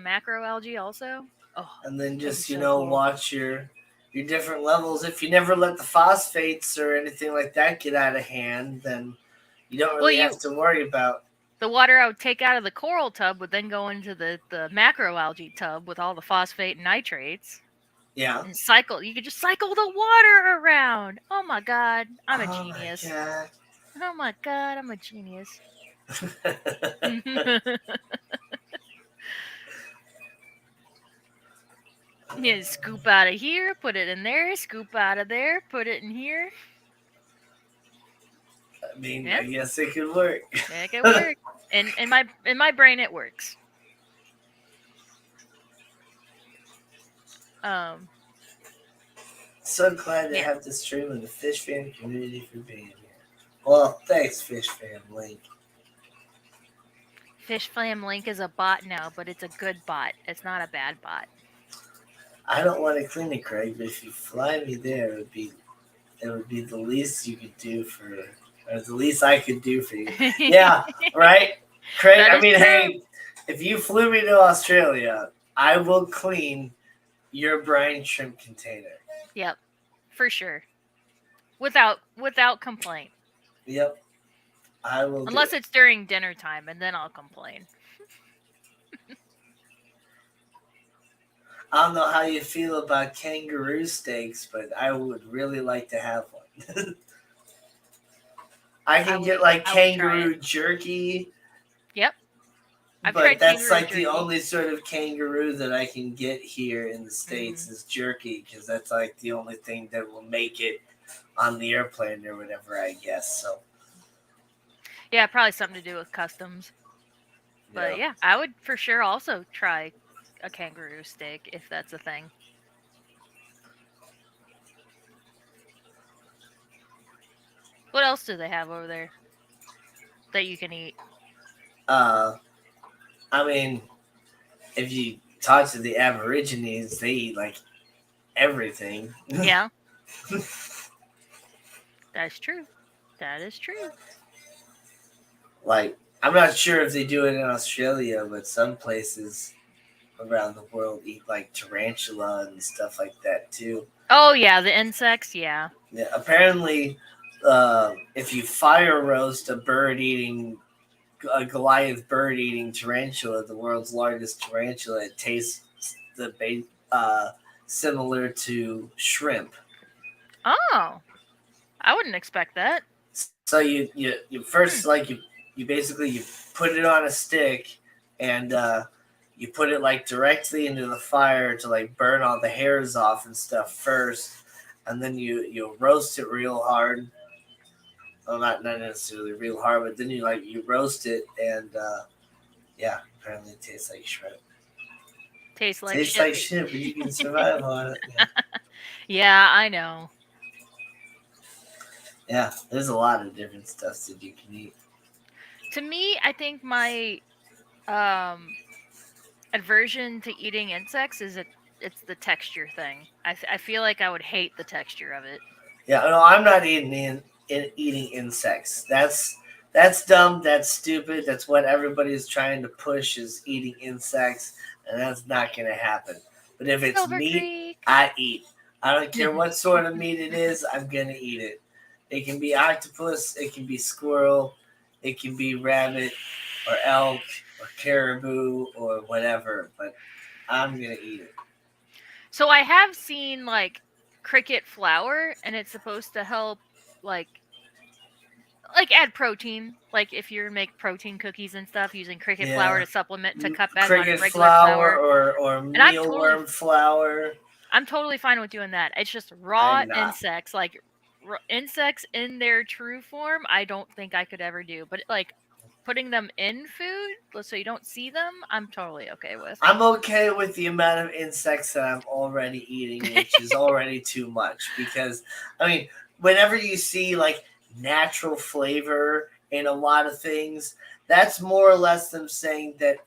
macro algae also. Oh, And then that'd be just so cool. watch your different levels. If you never let the phosphates or anything like that get out of hand, then you don't Well, really have to worry about. the water I would take out of the coral tub would then go into the macroalgae tub with all the phosphate and nitrates Yeah. and cycle. You could just cycle the water around. Oh my god, I'm a Oh my genius. god. Oh my god, I'm a genius. Yeah, scoop out of here, put it in there, scoop out of there, put it in here. I mean, Yeah, I guess it could work. make it work. And in my brain it works. Um, So glad to yeah. have the stream of the Fish Fan community for being here. Well, thanks, Fish Fan Link. Fish Flam Link is a bot now, but it's a good bot. It's not a bad bot. I don't want to clean it, Craig, but if you fly me there, it would be the least you could do for, or the least I could do for you. Yeah, right, Craig. That I is mean, true. hey, if you flew me to Australia, I will clean your brine shrimp container. Yep, for sure. Without complaint. Yep, I will. Unless it's during dinner time, and then I'll complain. I don't know how you feel about kangaroo steaks, but I would really like to have one. I can get like kangaroo jerky. Yep. But that's like the only sort of kangaroo that I can get here in the States is jerky, because that's like the only thing that will make it on the airplane or whatever, I guess. So yeah, probably something to do with customs. But yeah, I would for sure also try a kangaroo steak if that's a thing. What else do they have over there that you can eat? I mean, if you talk to the Aborigines, they eat like everything. Yeah. That's true. That is true. Like, I'm not sure if they do it in Australia, but some places around the world eat like tarantula and stuff like that too. Oh yeah, the insects. Yeah. Yeah, apparently, if you fire roast a Goliath bird eating tarantula, the world's largest tarantula, it tastes similar to shrimp. Oh, I wouldn't expect that. So you first you basically you put it on a stick and you put it like directly into the fire to like burn all the hairs off and stuff first, and then you roast it real hard. Well, not necessarily real hard, but then you roast it and yeah, apparently it tastes like shrimp. Tastes like Tastes shit. like shit, but you can survive on it. Yeah. Yeah, I know. Yeah, there's a lot of different stuff that you can eat. To me, I think my um aversion to eating insects is it's the texture thing. I feel like I would hate the texture of it. Yeah, no, I'm not eating insects. That's dumb. That's stupid. That's what everybody is trying to push is eating insects, and that's not going to happen. But if it's Silver meat, Creek. I eat. I don't care what sort of meat it is. I'm gonna eat it. It can be octopus. It can be squirrel. It can be rabbit, or elk, or caribou, or whatever. But I'm gonna eat it. So I have seen like cricket flour, and it's supposed to help like add protein. Like if you make protein cookies and stuff using cricket flour Yeah. to supplement to cut back on Cricket regular flour flour. or And mealworm flour. I'm totally fine with doing that. It's just raw I'm not. insects, like insects in their true form. I don't think I could ever do, but like putting them in food so you don't see them, I'm totally okay with. I'm okay with the amount of insects that I'm already eating, which is already too much. Because I mean, whenever you see like natural flavor in a lot of things, that's more or less them saying that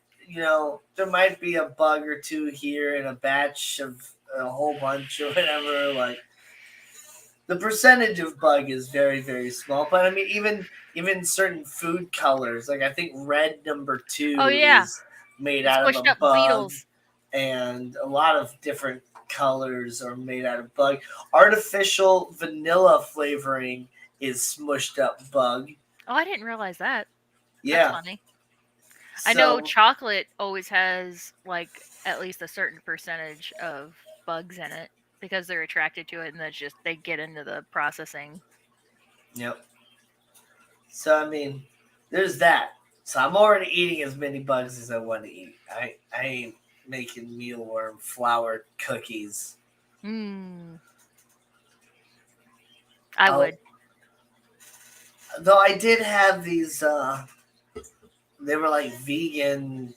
there might be a bug or two here in a batch of a whole bunch or whatever. Like the percentage of bug is very very small, but I mean even certain food colors, like I think red number Oh two yeah, is made it out of a squished up bug, beetles. and a lot of different colors are made out of bug. Artificial vanilla flavoring is smushed up bug. Oh, I didn't realize that. That's Yeah. funny. I know So chocolate always has like at least a certain percentage of bugs in it because they're attracted to it, and that's just they get into the processing. yep. So I mean, there's that. So I'm already eating as many bugs as I want to eat. I ain't making mealworm flour cookies. Hmm. I Oh, would. though I did have these. They were like vegan,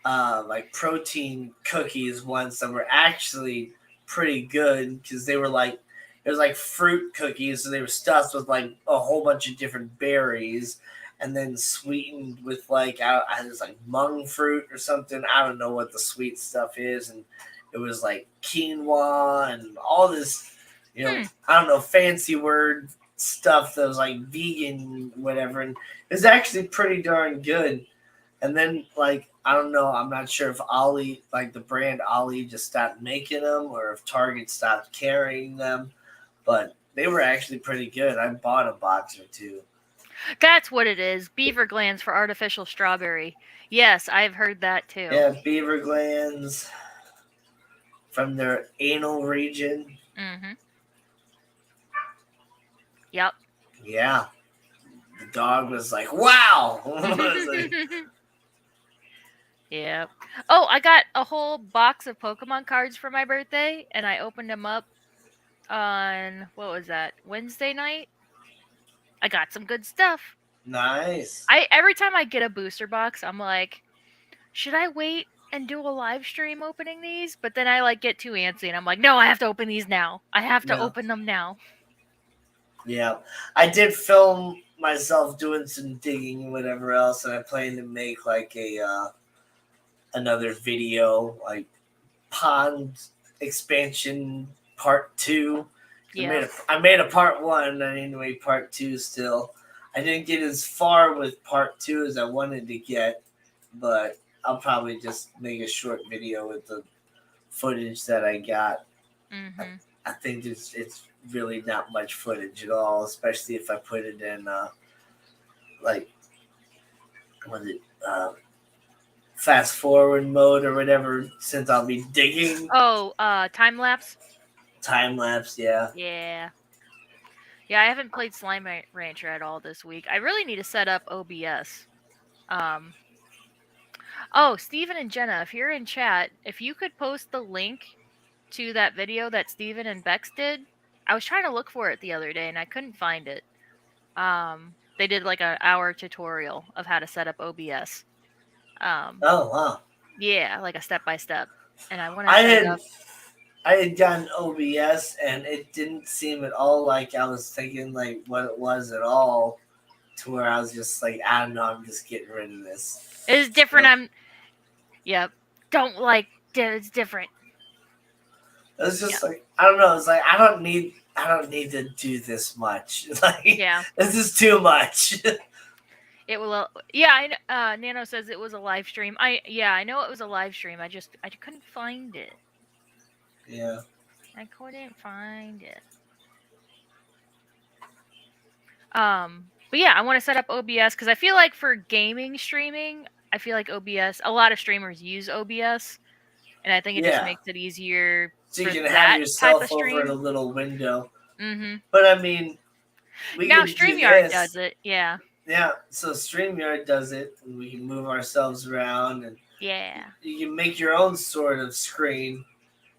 like protein cookies once that were actually pretty good because they were like it was like fruit cookies, so they were stuffed with like a whole bunch of different berries, and then sweetened with like I was like mung fruit or something. I don't know what the sweet stuff is, and it was like quinoa and all this, Hmm. I don't know, fancy word stuff that was like vegan, whatever, and it was actually pretty darn good. And then, like, I don't know, I'm not sure if Ollie, like the brand Ollie, just stopped making them or if Target stopped carrying them, but they were actually pretty good. I bought a box or two. That's what it is. Beaver glands for artificial strawberry. Yes, I've heard that too. Yeah, beaver glands from their anal region. Mhm. Yep. Yeah, the dog was like, wow. Was like, Yep. Oh, I got a whole box of Pokemon cards for my birthday, and I opened them up on what was that? Wednesday night. I got some good stuff. nice. I every time I get a booster box, I'm like, should I wait and do a live stream opening these? But then I like get too antsy, and I'm like, no, I have to open these now. I have to Yeah. open them now. Yeah. I did film myself doing some digging and whatever else, and I plan to make like another video, like pond expansion part two. Yep. I made a part one. I need to make part two still. I didn't get as far with part two as I wanted to get, but I'll probably just make a short video with the footage that I got. I, Mhm. I think it's really not much footage at all, especially if I put it in like what is it fast forward mode or whatever, since I'll be digging. Oh, time lapse. Time lapse, yeah. Yeah. Yeah, I haven't played Rancher at all this week. I really need to set up OBS. Um. Oh, Steven and Jenna, if you're in chat, if you could post the link to that video that Steven and Bex did. I was trying to look for it the other day and I couldn't find it. They did like an hour tutorial of how to set up OBS. Um, Oh wow. yeah, like a step by step. and I want to I set it had up. I had gotten OBS and it didn't seem at all like I was thinking like what it was at all. To where I was just like, I don't know, I'm just getting rid of this. It is different. So, Yep. Don't like. It's different. it's Yeah. just like I don't know. It's like I don't need to do this much. Like Yeah. this is too much. It will. Yeah. Nano says it was a live stream. I know it was a live stream. I couldn't find it. Yeah. I couldn't find it. But yeah, I want to set up OBS because I feel like for gaming streaming, I feel like OBS. A lot of streamers use OBS, and I think it just Yeah. makes it easier So you for can have that type of yourself over in a stream. little window. Mm-hmm. But I mean, we Now can do StreamYard does this. it. Yeah. Yeah. So StreamYard does it, and we can move ourselves around, and Yeah. you can make your own sort of screen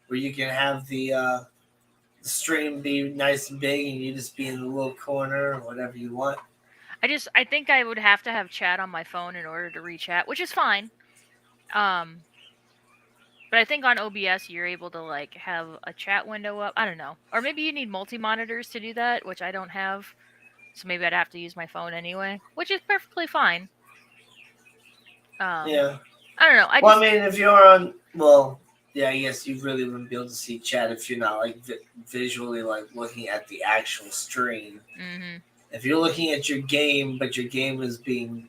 where you can have the stream be nice and big, and you just be in the little corner or whatever you want. I think I would have to have chat on my phone in order to re-chat, which is fine. Um, but I think on OBS you're able to like have a chat window up. I don't know, or maybe you need multi-monitors to do that, which I don't have. So maybe I'd have to use my phone anyway, which is perfectly fine. Yeah. I don't know. Well, I mean, if you're on, well, yeah, I guess you really wouldn't be able to see chat if you're not like visually like looking at the actual stream. Mm-hmm. If you're looking at your game, but your game is being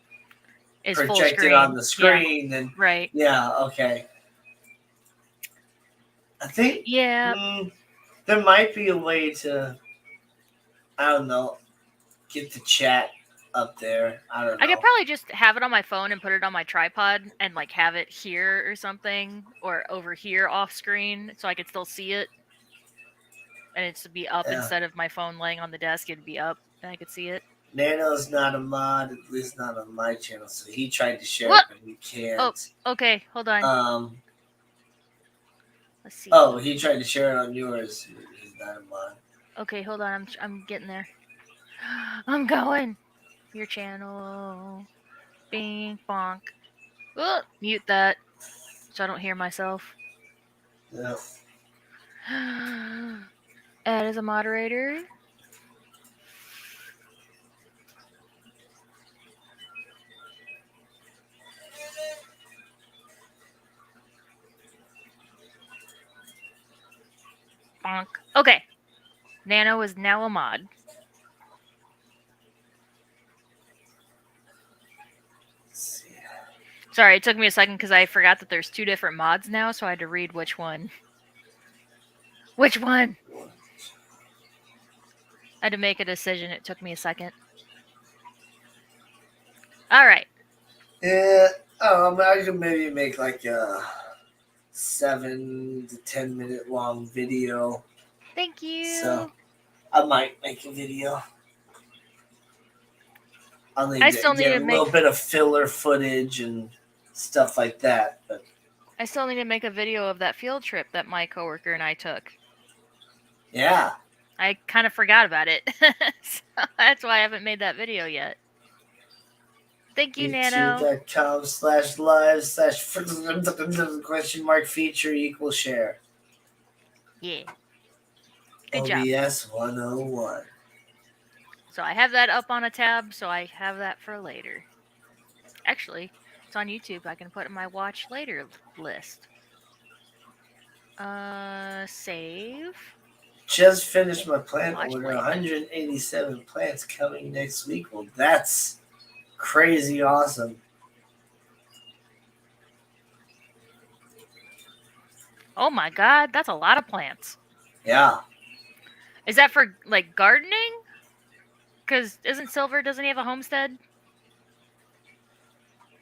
Is full projected on screen. the Yeah. screen, then Right. yeah, okay. I think Yeah. there might be a way to, I don't know, get the chat up there. I don't I could know. probably just have it on my phone and put it on my tripod and like have it here or something or over here off screen so I could still see it. And it's to be up Yeah. instead of my phone laying on the desk, it'd be up and I could see it. Nano's not a mod, at least not on my channel, so he tried to share What? it, but he Oh, can't. okay, hold on. Let's see. Oh, he tried to share it on yours. He's not a mod. Okay, hold on. I'm getting there. I'm going. Your channel. Bing bonk. Oh, mute that so I don't hear myself. Yeah. Add as a moderator. Bonk. Okay. Nano is now a mod. Let's see. Sorry, it took me a second because I forgot that there's two different mods now, so I had to read which one. Which one? I had to make a decision. It took me a second. All right. Yeah. I could maybe make like a 7 to 10 minute long video. Thank you. So I might make a video. I'll need to get a little bit of filler footage and stuff like that. But I still need to make a video of that field trip that my coworker and I took. yeah. I kind of forgot about it. So that's why I haven't made that video yet. Thank you, Nano. YouTube.com/live/question mark feature equal share. Yeah. Good job. OBS 101. So I have that up on a tab, so I have that for later. Actually, it's on YouTube. I can put it in my watch later list. Save. Just finished my plant Watch order. later. 187 plants coming next week. Well, that's crazy awesome. Oh my god, that's a lot of plants. Yeah. Is that for like gardening? Because doesn't he have a homestead?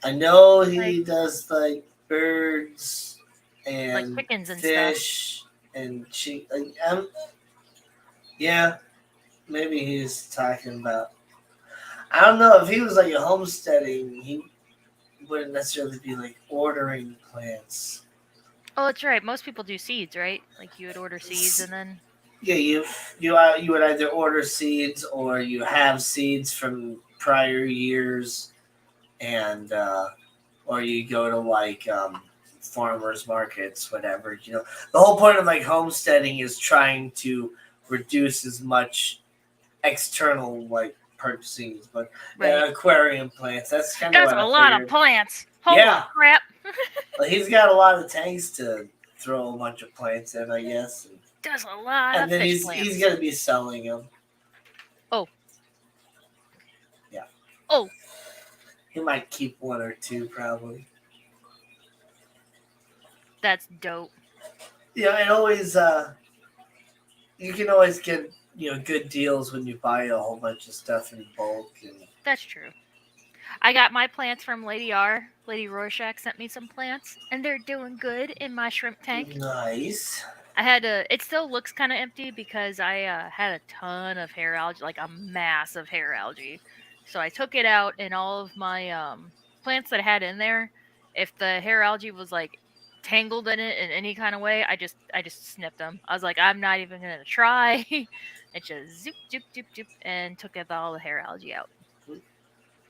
I know he does like birds and like chickens and fish and chicken. Yeah, maybe he's talking about. I don't know if he was like a homesteading. He wouldn't necessarily be like ordering plants. Oh, that's right. Most people do seeds, right? Like you would order seeds and then. Yeah, you would either order seeds or you have seeds from prior years, and or you go to like farmers markets, whatever. The whole point of like homesteading is trying to reduce as much external like purchasing, but Right. aquarium plants. That's kind of That's what a I lot of figured. plants. Holy Yeah, crap. well, he's got a lot of tanks to throw a bunch of plants in, I guess, That's a lot and of then fish he's plants. gonna be selling them. Oh, Yeah, oh, he might keep one or two probably. that's dope. Yeah, and always you can always get good deals when you buy a whole bunch of stuff in bulk and That's true. I got my plants from Lady R. Lady Rorschach sent me some plants, and they're doing good in my shrimp tank. nice. I had to. It still looks kind of empty because I had a ton of hair algae, like a massive hair algae. So I took it out, and all of my plants that I had in there, if the hair algae was like tangled in it in any kind of way, I just snipped them. I was like, I'm not even gonna try. It just zoop zoop zoop zoop and took all the hair algae out.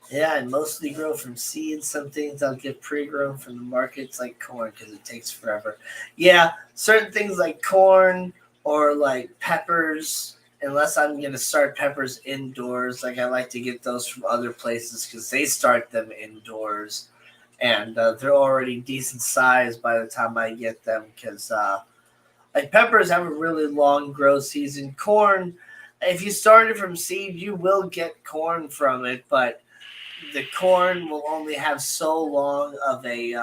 Yeah, I mostly grow from seeds. Some things I'll get pre-grown from the markets, like corn, because it takes forever. Yeah, certain things like corn or like peppers, unless I'm gonna start peppers indoors, like I like to get those from other places because they start them indoors, and they're already decent size by the time I get them. Because like peppers have a really long grow season. Corn, if you start it from seed, you will get corn from it, but the corn will only have so long of a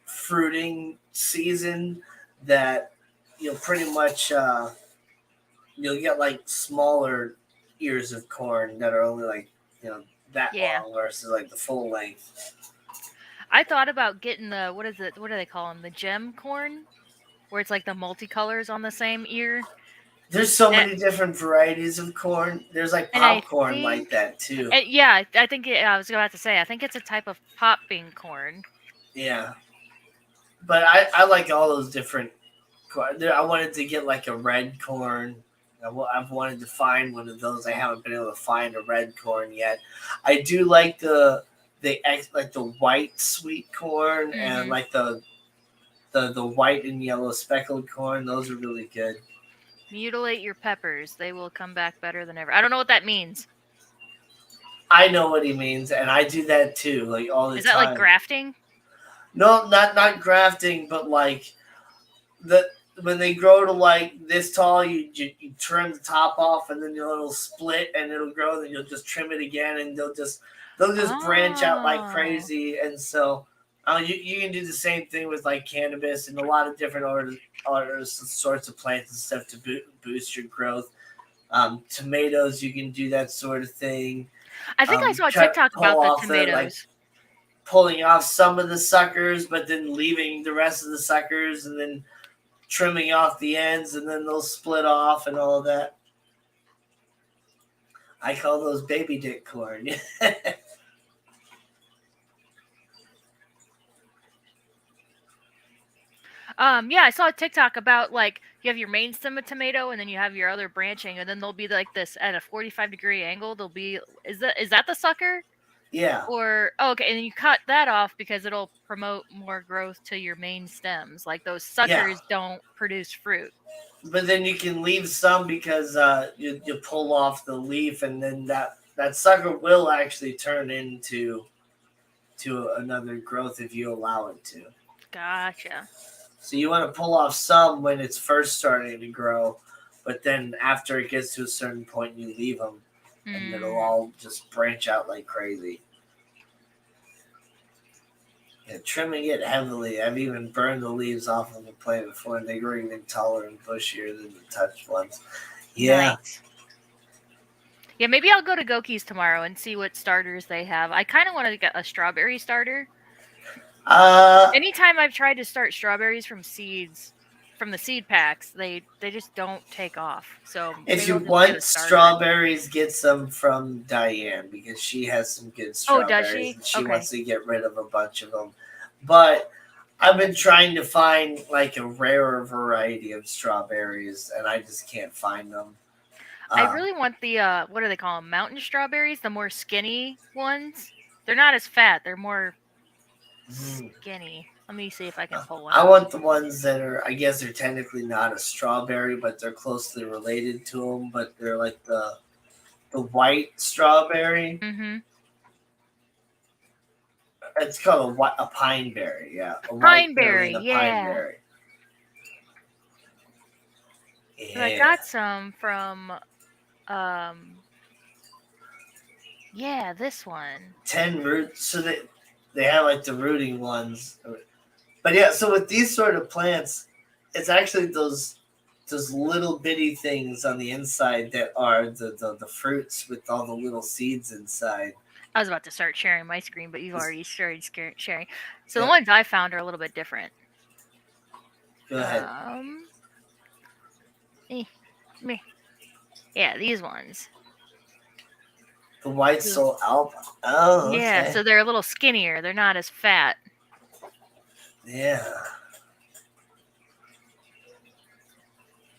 fruiting season that you'll pretty much you'll get like smaller ears of corn that are only like you know that Yeah, long versus like the full length. I thought about getting the what is it? What do they call them? The gem corn, where it's like the multicolors on the same ear. There's so And, many different varieties of corn. There's like and I popcorn like think, that too. yeah, I think I was about to say, I think it's a type of popping corn. Yeah, but I like all those different corn. I wanted to get like a red corn. I've wanted to find one of those. I haven't been able to find a red corn yet. I do like like the white sweet corn and Hmm. like the white and yellow speckled corn. Those are really good. Mutilate your peppers; they will come back better than ever. I don't know what that means. I know what he means, and I do that too, like all the Is that like time. grafting? No, not grafting, but like the when they grow to like this tall, you trim the top off, and then it'll split and it'll grow. Then you'll just trim it again, and they'll just branch out like Oh, crazy. And so, you can do the same thing with like cannabis and a lot of different orders sorts of plants and stuff to boost your growth. Tomatoes, you can do that sort of thing. I think I saw a Try to TikTok pull about the off the like tomatoes. pulling off some of the suckers, but then leaving the rest of the suckers, and then trimming off the ends, and then they'll split off and all of that. I call those baby dick corn. Yeah, I saw a TikTok about like you have your main stem of tomato and then you have your other branching and then they'll be like this at a 45-degree angle. They'll be is that the sucker? Yeah, Or oh, okay, and then you cut that off because it'll promote more growth to your main stems. Like those yeah. suckers don't produce fruit. But then you can leave some because you pull off the leaf, and then that sucker will actually turn into another growth if you allow it to. Gotcha. So you want to pull off some when it's first starting to grow, but then after it gets to a certain point, you leave them, and it'll Hmm. all just branch out like crazy. Yeah, trimming it heavily. I've even burned the leaves off of a plant before, and they were even taller and bushier than the touched ones. Yeah. Nice. Yeah, maybe I'll go to Goki's tomorrow and see what starters they have. I kind of want to get a strawberry starter. Uh, Anytime I've tried to start strawberries from seeds, from the seed packs, they just don't take off. So if maybe I'll you just get a want starter. strawberries, get some from Diane because she has some good Oh, does strawberries, she? and she Okay. wants to get rid of a bunch of them. But I've been trying to find like a rarer variety of strawberries, and I just can't find them. I Um, really want the what do they call them? Mountain strawberries, the more skinny ones. They're not as fat. They're more Mm. Skinny. Let me see if I can pull one I up. want the ones that are, I guess they're technically not a strawberry, but they're closely related to them. But they're like the white strawberry. Mm-hmm. It's called a pine berry. Yeah, a white berry Pineberry, and a pine yeah. berry. And I Yeah, got some from um yeah, this one. 10 roots. So they have like the rooting ones. But yeah, so with these sort of plants, it's actually those little bitty things on the inside that are the fruits with all the little seeds inside. I was about to start sharing my screen, but you've This, already started sharing. So the yeah, ones I found are a little bit different. go ahead. Um, eh, meh. Yeah, these ones. The white So- soul alba. Oh, Yeah, okay. so they're a little skinnier. They're not as fat. Yeah.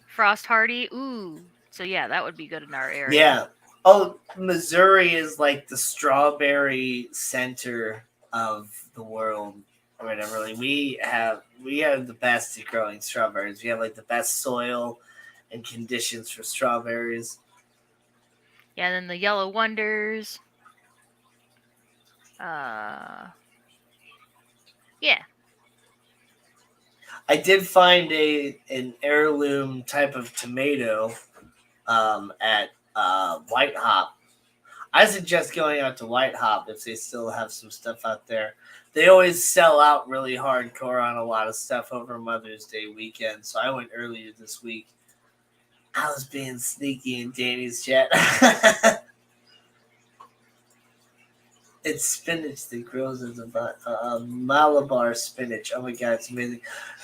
Frost hardy. Ooh. So yeah, that would be good in our area. Yeah. Oh, Missouri is like the strawberry center of the world or whatever. Like we have the best at growing strawberries. We have like the best soil and conditions for strawberries. Yeah, then the yellow wonders. Uh, yeah. I did find an heirloom type of tomato at White Hop. I suggest going out to White Hop if they still have some stuff out there. They always sell out really hardcore on a lot of stuff over Mother's Day weekend. So I went earlier this week. I was being sneaky in Danny's chat. It's spinach that grows as a Malabar spinach. Oh my god, it's amazing.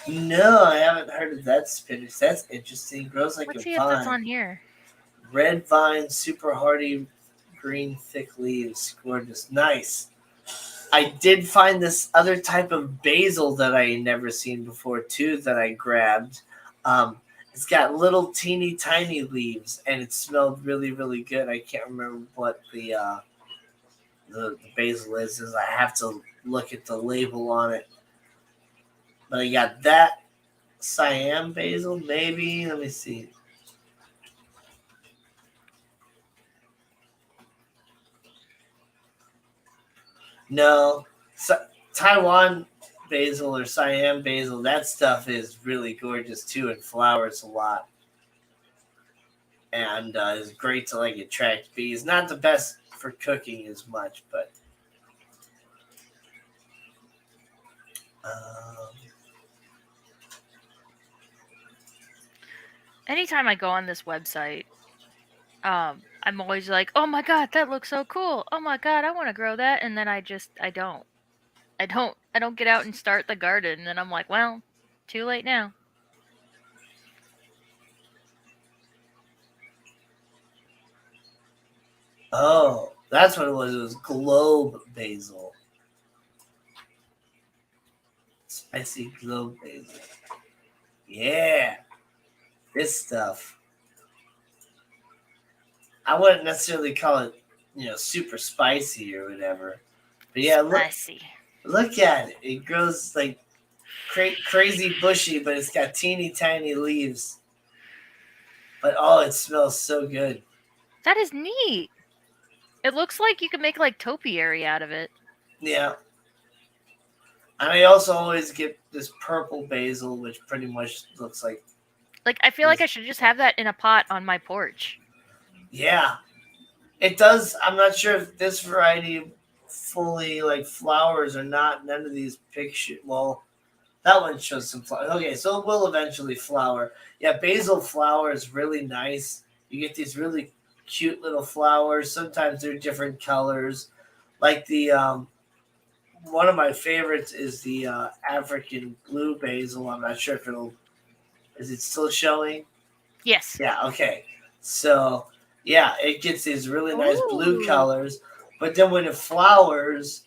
No, I haven't heard of that spinach. That's interesting. Grows like a Let's see if that's vine. on here. Red vine, super hardy, green, thick leaves. Gorgeous. Nice. I did find this other type of basil that I had never seen before, too, that I grabbed. It's got little teeny tiny leaves, and it smelled really, really good. I can't remember what the basil is. I have to look at the label on it. But I got that Siam basil, maybe. Let me see. No, Taiwan basil or Siam basil. That stuff is really gorgeous too, and flowers a lot, and is great to like attract bees. Not the best for cooking as much, but um, Anytime I go on this website, I'm always like, "Oh my god, that looks so cool. Oh my god, I want to grow that." And then I don't. I don't get out and start the garden. And then I'm like, "Well, too late now." oh, that's what it was. It was globe basil, spicy globe basil. Yeah, this stuff. I wouldn't necessarily call it, super spicy or whatever. But yeah, Spicy. look at it. It grows like crazy bushy, but it's got teeny tiny leaves. But oh, it smells so good. That is neat. It looks like you could make like topiary out of it. Yeah. And I also always get this purple basil, which pretty much looks like Like I feel like this. I should just have that in a pot on my porch. Yeah, it does. I'm not sure if this variety fully like flowers or not. None of these pictures. Well, that one shows some flowers. Okay, so it will eventually flower. Yeah, basil flower is really nice. You get these really cute little flowers. Sometimes they're different colors. Like the one of my favorites is the African blue basil. I'm not sure if it'll. Is it still showing? Yes. Yeah. Okay. So yeah, it gets these really nice blue Ooh, colors, but then when it flowers,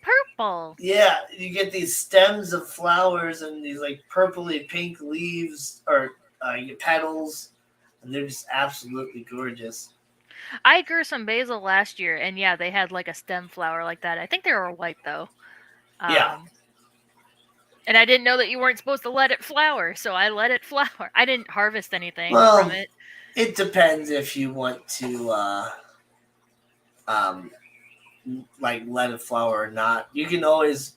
purple. yeah, you get these stems of flowers and these like purpley pink leaves or petals, and they're just absolutely gorgeous. I grew some basil last year, and yeah, they had like a stem flower like that. I think they were white though. Yeah, Um, And I didn't know that you weren't supposed to let it flower, so I let it flower. I didn't harvest anything from Well, it. it depends if you want to um, like let it flower or not. You can always,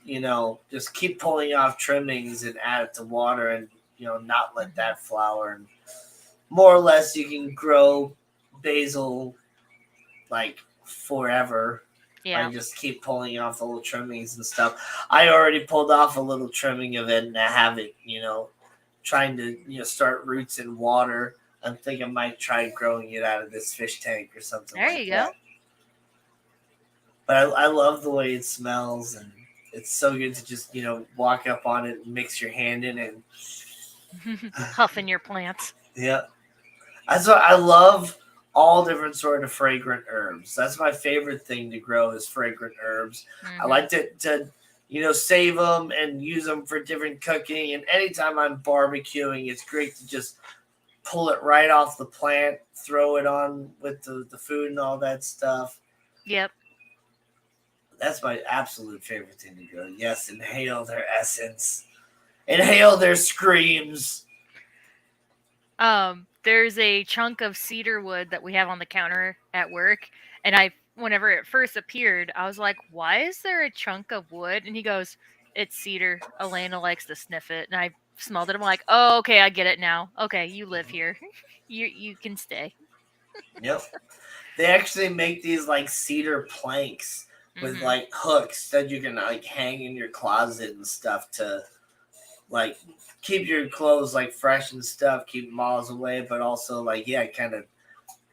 just keep pulling off trimmings and add it to water and, not let Mhm. that flower. And more or less, you can grow basil like forever. Yeah. Like just keep pulling off the little trimmings and stuff. I already pulled off a little trimming of it and I have it, trying to, start roots in water. I'm thinking I might try growing it out of this fish tank or something There like you go. that. But I love the way it smells, and it's so good to just walk up on it and mix your hand in it. Huffing your plants. Yeah, that's what I love. All different sort of fragrant herbs. That's my favorite thing to grow is fragrant herbs. I Hmm. like to save them and use them for different cooking. And anytime I'm barbecuing, it's great to just pull it right off the plant, throw it on with the food and all that stuff. Yep. That's my absolute favorite thing to grow. Yes, inhale their essence. Inhale their screams. There's a chunk of cedar wood that we have on the counter at work, and whenever it first appeared, I was like, "Why is there a chunk of wood?" And he goes, "It's cedar. Elena likes to sniff it." And I smelled it. I'm like, "Oh, okay, I get it now. Okay, you live here. You can stay." Yep. They actually make these like cedar planks with Mhm. like hooks that you can like hang in your closet and stuff to like keep your clothes like fresh and stuff, keep moths away, but also like kind of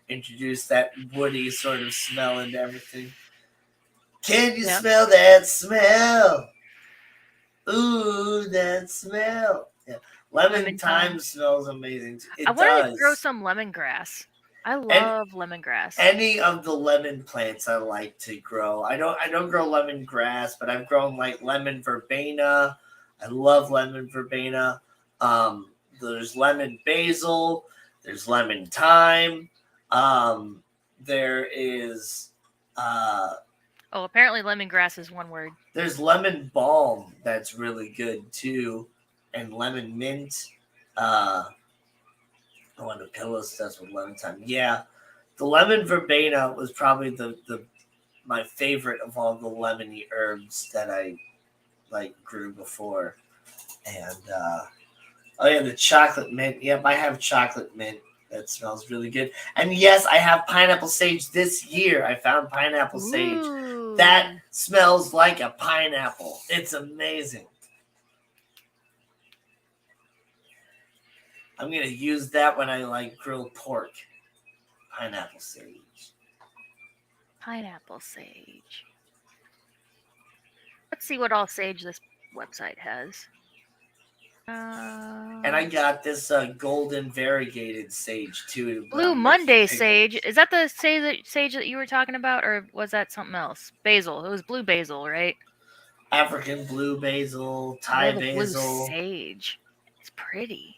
introduce that woody sort of smell into everything. Can you Yep. smell that smell? Ooh, that smell. Yeah. Lemon Lemon thyme thyme. smells amazing. I It want to grow does. some lemongrass. I And love lemongrass. any of the lemon plants I like to grow. I don't grow lemongrass, but I've grown like lemon verbena. I love lemon verbena. Um, there's lemon basil. There's lemon thyme. Um, there is uh, Oh, apparently lemongrass is one word. there's lemon balm that's really good too, and lemon mint. Uh, I want to pillow stuff with lemon thyme. Yeah, the lemon verbena was probably the my favorite of all the lemony herbs that I like grew before. And oh yeah, the chocolate mint. Yep, I have chocolate mint. That smells really good. And yes, I have pineapple sage this year. I found pineapple sage. That Ooh. smells like a pineapple. It's amazing. I'm gonna use that when I like grill pork. Pineapple sage. Pineapple sage. Let's see what all sage this website has. And I Uh, got this golden variegated sage too when Blue I'm making Monday sage. pickles. Is that the sage that you were talking about, or was that something else? Basil. It was blue basil, right? African blue basil, Oh, they Thai have a blue basil. sage. It's pretty.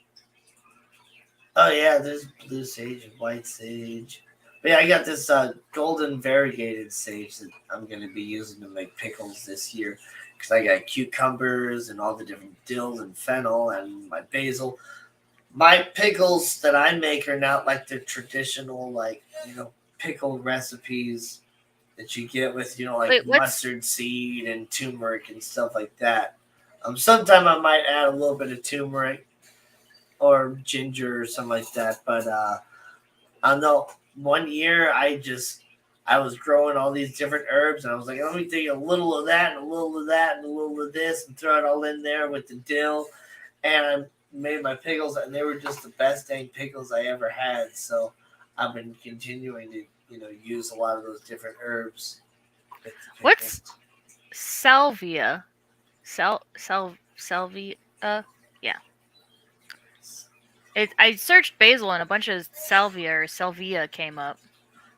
Oh yeah, there's blue sage and white sage. But yeah, I got this golden variegated sage that I'm gonna be using to make pickles this year because I got cucumbers and all the different dills and fennel and my basil. My pickles that I make are not like the traditional pickle recipes that you get with like Wait, what's mustard seed and turmeric and stuff like that. Sometime I might add a little bit of turmeric or ginger or something like that. But I don't know. One year I was growing all these different herbs and I was like, let me take a little of that and a little of that and a little of this and throw it all in there with the dill. And I made my pickles and they were just the best dang pickles I ever had. So I've been continuing to use a lot of those different herbs with the what's pickles. salvia? Salvia. Yeah. I searched basil and a bunch of salvia or salvia came up.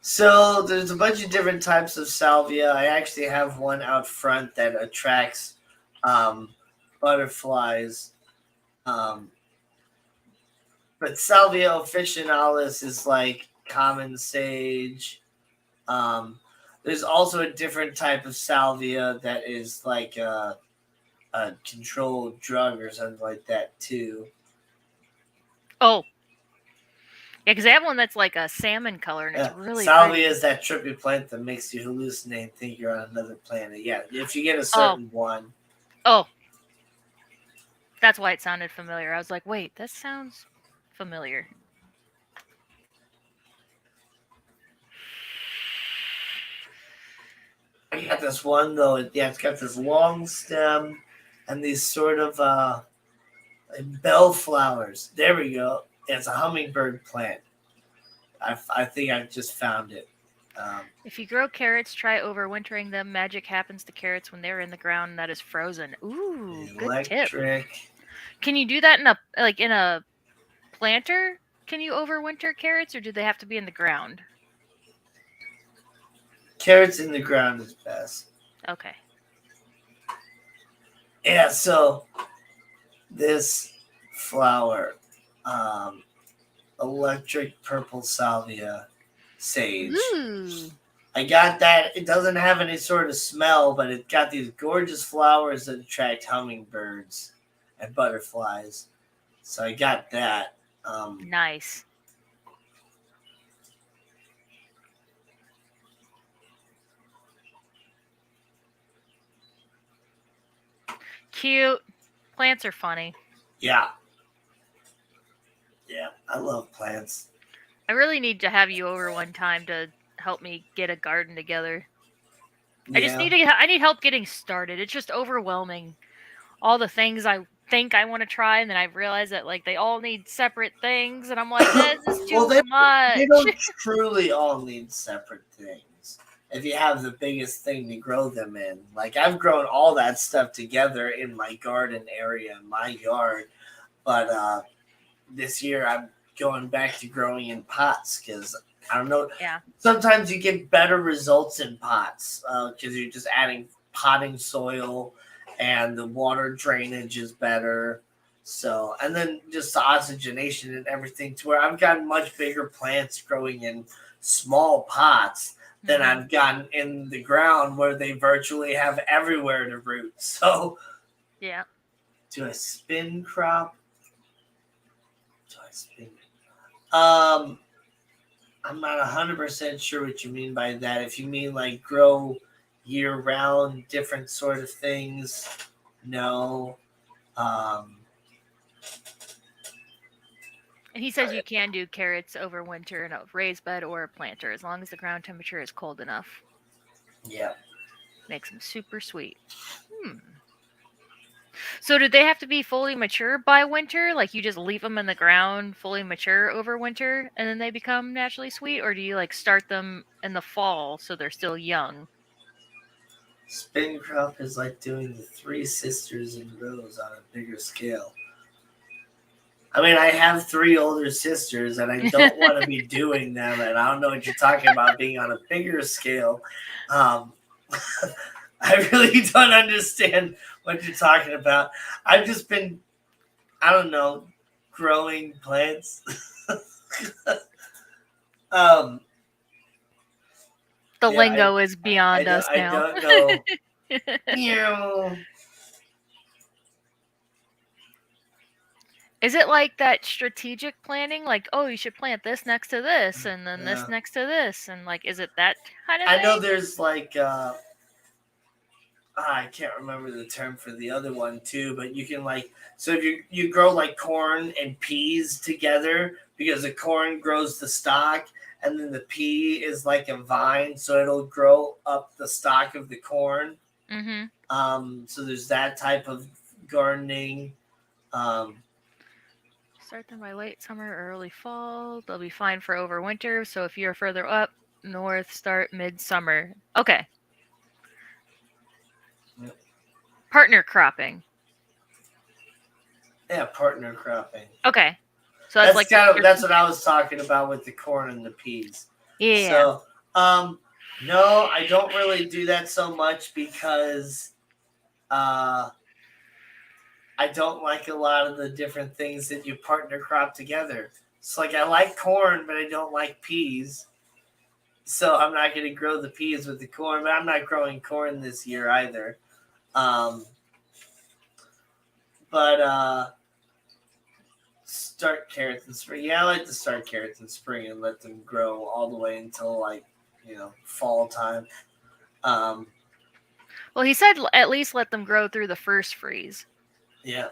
So there's a bunch of different types of salvia. I actually have one out front that attracts um, butterflies. Um, but Salvia officinalis is like common sage. Um, there's also a different type of salvia that is like a controlled drug or something like that too. Oh, yeah, because they have one that's like a salmon color and it's really Salvia pretty. is that trippy plant that makes you hallucinate and think you're on another planet. Yeah, if you get a Oh, certain one. oh, that's why it sounded familiar. I was like, wait, this sounds familiar. I got this one though. Yeah, it's got this long stem and these sort of bell flowers. There we go. It's a hummingbird plant. I think I just found it. Um, If you grow carrots, try overwintering them. Magic happens to carrots when they're in the ground that is frozen. Ooh, good tip. Electric. Can you do that in a planter? Can you overwinter carrots or do they have to be in the ground? Carrots in the ground is best. Okay. Yeah, so this flower, electric purple salvia sage. Ooh. I got that. It doesn't have any sort of smell, but it got these gorgeous flowers that attract hummingbirds and butterflies. So I got that. Nice. Cute. Plants are funny. Yeah. Yeah, I love plants. I really need to have you over one time to help me get a garden together. I just Yeah. I need help getting started. It's just overwhelming. All the things I think I want to try and then I realize that like they all need separate things and I'm like this is Well, too they much. don't truly all need separate things. If you have the biggest thing to grow them in, like I've grown all that stuff together in my garden area in my yard, but this year I'm going back to growing in pots because I don't know. Yeah. Sometimes you get better results in pots because you're just adding potting soil and the water drainage is better. So, and then just the oxygenation and everything to where I've gotten much bigger plants growing in small pots than Mhm. I've gotten in the ground where they virtually have everywhere to root. So, Yeah. do I spin crop? Do I spin? Um, I'm not 100% sure what you mean by that. If you mean like grow year round, different sort of things, no. Um, And he says you can do carrots over winter in a raised bed or a planter as long as the ground temperature is cold enough. yeah. Makes them super sweet. Hmm. So do they have to be fully mature by winter? Like you just leave them in the ground fully mature over winter and then they become naturally sweet? Or do you like start them in the fall so they're still young? Spin crop is like doing the Three Sisters in rows on a bigger scale. I mean, I have three older sisters, and I don't want to be doing them. And I don't know what you're talking about being on a bigger scale. Um, I really don't understand what you're talking about. I've just been, I don't know, growing plants. um, The yeah, lingo is beyond us I now. don't know. Meow. Is it like that strategic planning? Like, oh, you should plant this next to this and then this Yeah. next to this. And like, is it that kind of I know thing? there's like I can't remember the term for the other one too, but you can like so if you grow like corn and peas together because the corn grows the stalk and then the pea is like a vine, so it'll grow up the stalk of the corn. Mm-hmm. So there's that type of gardening. Um, Start them by late summer or early fall. They'll be fine for overwinter. So if you're further up north, start midsummer. Okay. Yep. Partner cropping. yeah, partner cropping. Okay. So that's like That's what I was talking about with the corn and the peas. yeah. So no, I don't really do that so much because I don't like a lot of the different things that you partner crop together. It's like I like corn, but I don't like peas. So I'm not going to grow the peas with the corn, but I'm not growing corn this year either. Um, But start carrots in spring. Yeah, I like to start carrots in spring and let them grow all the way until like fall time. Um, Well, he said at least let them grow through the first freeze. yeah,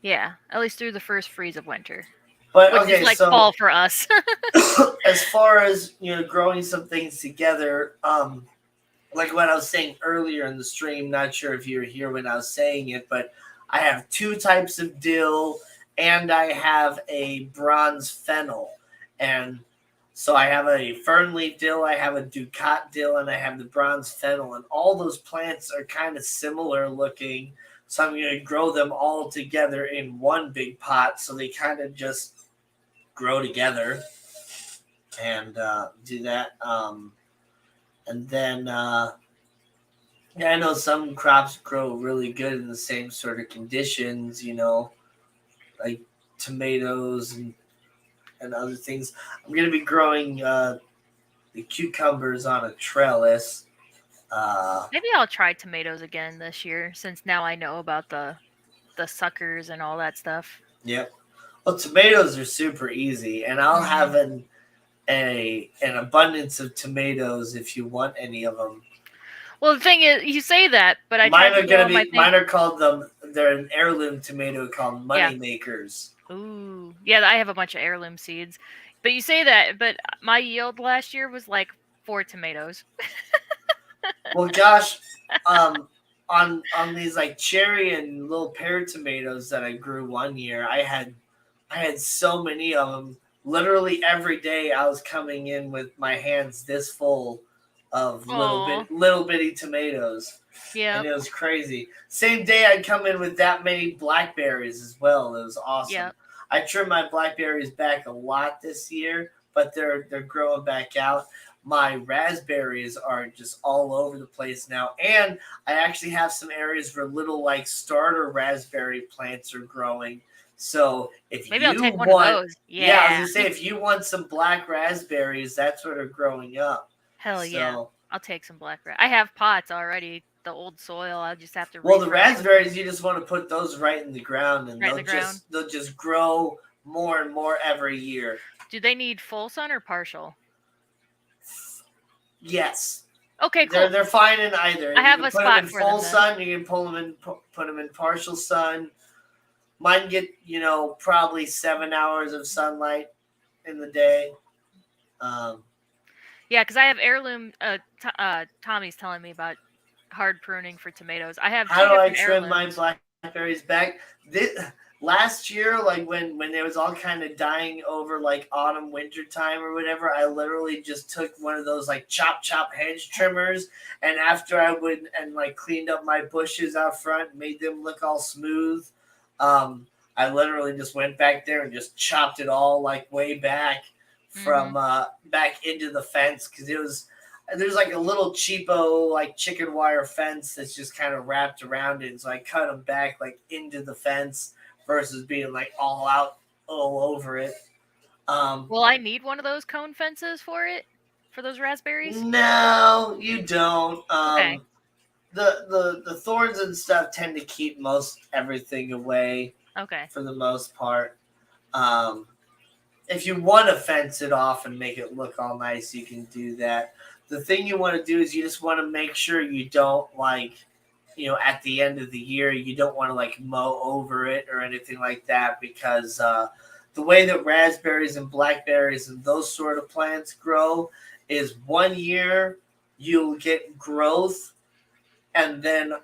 Yeah, at least through the first freeze of winter, but which is okay, like so fall for us. as far as growing some things together, like what I was saying earlier in the stream, not sure if you were here when I was saying it, but I have two types of dill and I have a bronze fennel. And so I have a fern leaf dill, I have a ducat dill, and I have the bronze fennel. And all those plants are kind of similar looking. So I'm going to grow them all together in one big pot so they kind of just grow together and do that. And then yeah, I know some crops grow really good in the same sort of conditions, like tomatoes and other things. I'm going to be growing the cucumbers on a trellis. Maybe I'll try tomatoes again this year since now I know about the suckers and all that stuff. Yep. Well, tomatoes are super easy, and I'll have Mm-hmm. an abundance of tomatoes if you want any of them. Well, the thing is, you say that, but I Mine tried to are grow gonna them. I be think, mine are called them. They're an heirloom tomato called yeah. money makers. Ooh, yeah. I have a bunch of heirloom seeds, but you say that, but my yield last year was like 4 tomatoes. Well, gosh, on these like cherry and little pear tomatoes that I grew one year, I had so many of them. Literally every day, I was coming in with my hands this full of Oh, little bitty tomatoes, and yep, it was crazy. Same day, I'd come in with that many blackberries as well. It was awesome. yep. I trimmed my blackberries back a lot this year, but they're growing back out. My raspberries are just all over the place now, and I actually have some areas where little like starter raspberry plants are growing. So if Maybe I'll you take one of want, those. yeah, I was Yeah, gonna say if you want some black raspberries, that's what are growing up. hell yeah. So, I'll take some black. I have pots already. The old soil. I'll just have to well, the repurpose them raspberries you just want to put those right in the ground, and right in they'll the ground. just grow more and more every year. Do they need full sun or partial? Yes, Okay, they're cool. they're fine in either. I You have can a put them spot in for them full then. sun. You can put them in partial sun. Mine get probably 7 hours of sunlight in the day. Um, Yeah, because I have heirloom. Tommy's telling me about hard pruning for tomatoes. I have how two do I different trim my heirlooms. blackberries back? Last year, like when it was all kind of dying over like autumn winter time or whatever, I literally just took one of those like chop hedge trimmers, and after I would and like cleaned up my bushes out front, made them look all smooth. Um, I literally just went back there and just chopped it all like way back Mm-hmm. from back into the fence because it was there's like a little cheapo like chicken wire fence that's just kind of wrapped around it. So I cut them back like into the fence versus being like all out all over it. Um, Will I need one of those cone fences for those raspberries? no, you don't. Okay. The thorns and stuff tend to keep most everything away Okay. for the most part. Um, if you want to fence it off and make it look all nice, you can do that. The thing you want to do is you just want to make sure you don't at the end of the year, you don't want to like mow over it or anything like that because the way that raspberries and blackberries and those sort of plants grow is one year you'll get growth and then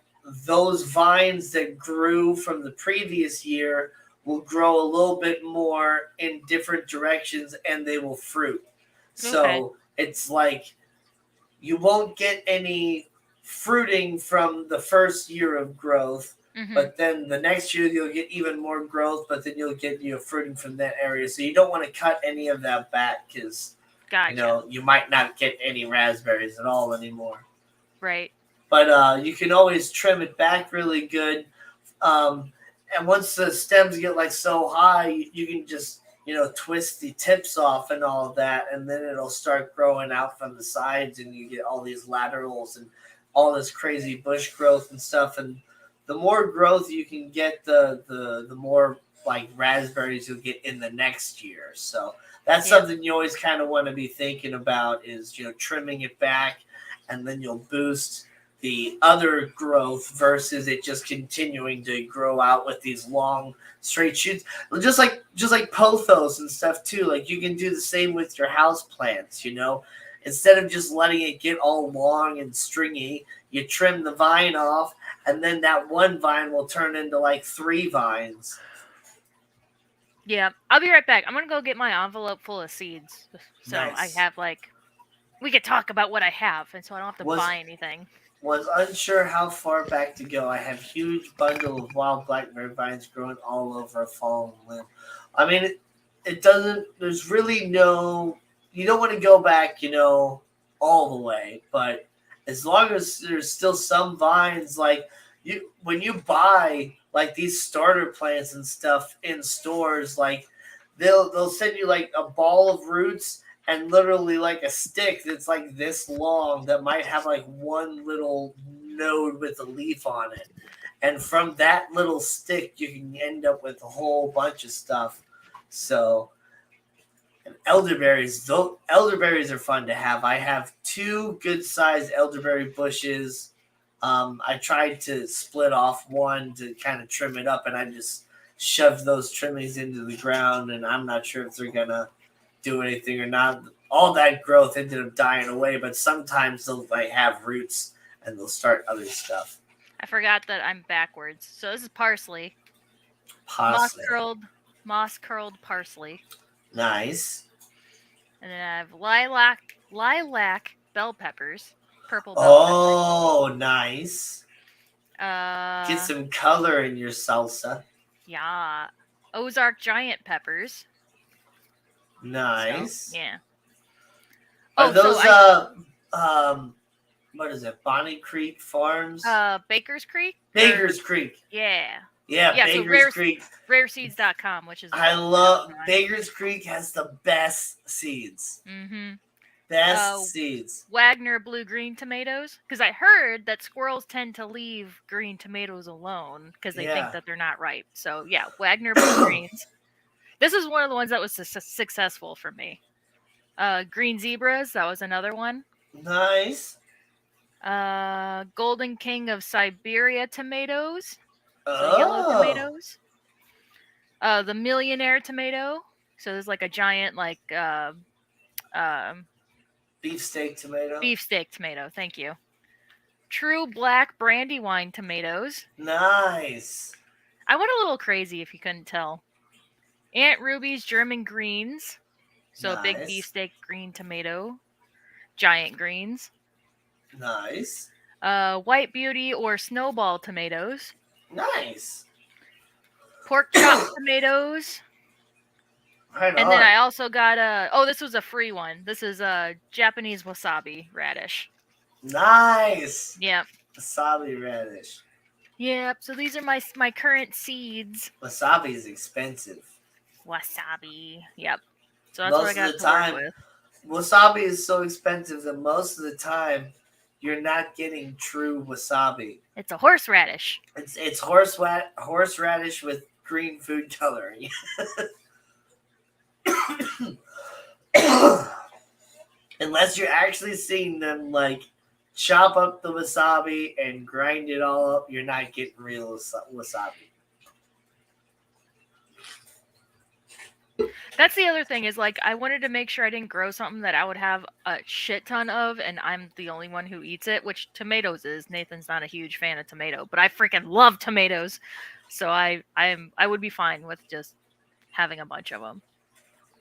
those vines that grew from the previous year will grow a little bit more in different directions and they will fruit. Okay. So it's like you won't get any fruiting from the first year of growth, Mm-hmm. but then the next year you'll get even more growth, but then you'll get fruiting from that area. So you don't want to cut any of that back because Gotcha. you might not get any raspberries at all anymore. Right. But you can always trim it back really good. Um, and once the stems get like so high, you can just twist the tips off and all of that, and then it'll start growing out from the sides, and you get all these laterals and all this crazy bush growth and stuff. And the more growth you can get, the more like raspberries you'll get in the next year. So that's something you always kind of want to be thinking about is, trimming it back, and then you'll boost the other growth versus it just continuing to grow out with these long straight shoots. Just like pothos and stuff too. Like you can do the same with your house plants, Instead of just letting it get all long and stringy, you trim the vine off, and then that one vine will turn into like 3 vines. Yeah, I'll be right back. I'm gonna go get my envelope full of seeds. So Nice. I have we could talk about what I have, and so I don't have to buy anything. Was unsure how far back to go. I have huge bundle of wild blackberry vines growing all over a fallen limb. I mean, it doesn't. There's really no. You don't want to go back, all the way. But as long as there's still some vines, like when you buy like these starter plants and stuff in stores, like they'll send you like a ball of roots and literally like a stick that's like this long that might have like one little node with a leaf on it. And from that little stick, you can end up with a whole bunch of stuff. So, and elderberries are fun to have. I have 2 good-sized elderberry bushes. I tried to split off one to kind of trim it up, and I just shoved those trimmings into the ground, and I'm not sure if they're going to do anything or not. All that growth ended up dying away, but sometimes they'll like have roots and they'll start other stuff. I forgot that I'm backwards. So this is parsley. Parsley. Moss curled parsley. Nice. And then I have lilac bell peppers. Purple bell peppers. Oh, nice. Get some color in your salsa. Yeah. Ozark giant peppers. Nice. So, yeah. Are those what is it? Bonnie Creek Farms? Baker's Creek? Baker's Creek. Yeah. Yeah, Baker's Creek. Rareseeds.com, which is I love Baker's Creek has the best seeds. Mm-hmm. Best seeds. Wagner blue-green tomatoes. Because I heard that squirrels tend to leave green tomatoes alone because they think that they're not ripe. So, yeah, Wagner blue-greens. This is one of the ones that was successful for me. Green zebras, that was another one. Nice. Golden King of Siberia tomatoes. So yellow tomatoes. The Millionaire tomato. So there's like a giant beefsteak tomato. Beefsteak tomato, thank you. True black brandywine tomatoes. Nice. I went a little crazy if you couldn't tell. Aunt Ruby's German greens. So nice. Big beefsteak green tomato. Giant greens. Nice. White Beauty or Snowball tomatoes. Nice. Pork chop tomatoes. Right and then I also got this was a free one. This is a Japanese wasabi radish. Nice. Yep. Wasabi radish. Yep. So these are my current seeds. Wasabi is expensive. Wasabi. Yep. So that's what I got to work with. Wasabi is so expensive that most of the time you're not getting true wasabi. It's a horseradish. It's horseradish with green food coloring. Unless you're actually seeing them like chop up the wasabi and grind it all up, you're not getting real wasabi. That's the other thing is like I wanted to make sure I didn't grow something that I would have a shit ton of and I'm the only one who eats it, which tomatoes is. Nathan's not a huge fan of tomato, but I freaking love tomatoes. So I would be fine with just having a bunch of them.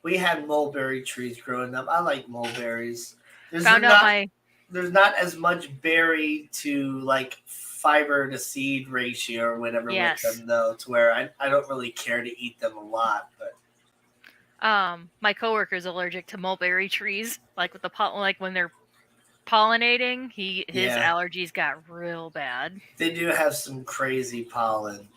We had mulberry trees growing up. I like mulberries. There's not as much berry to like fiber to seed ratio or whatever with them though, to where I don't really care to eat them a lot, but my coworker's allergic to mulberry trees. Like with when they're pollinating, his allergies got real bad. They do have some crazy pollen.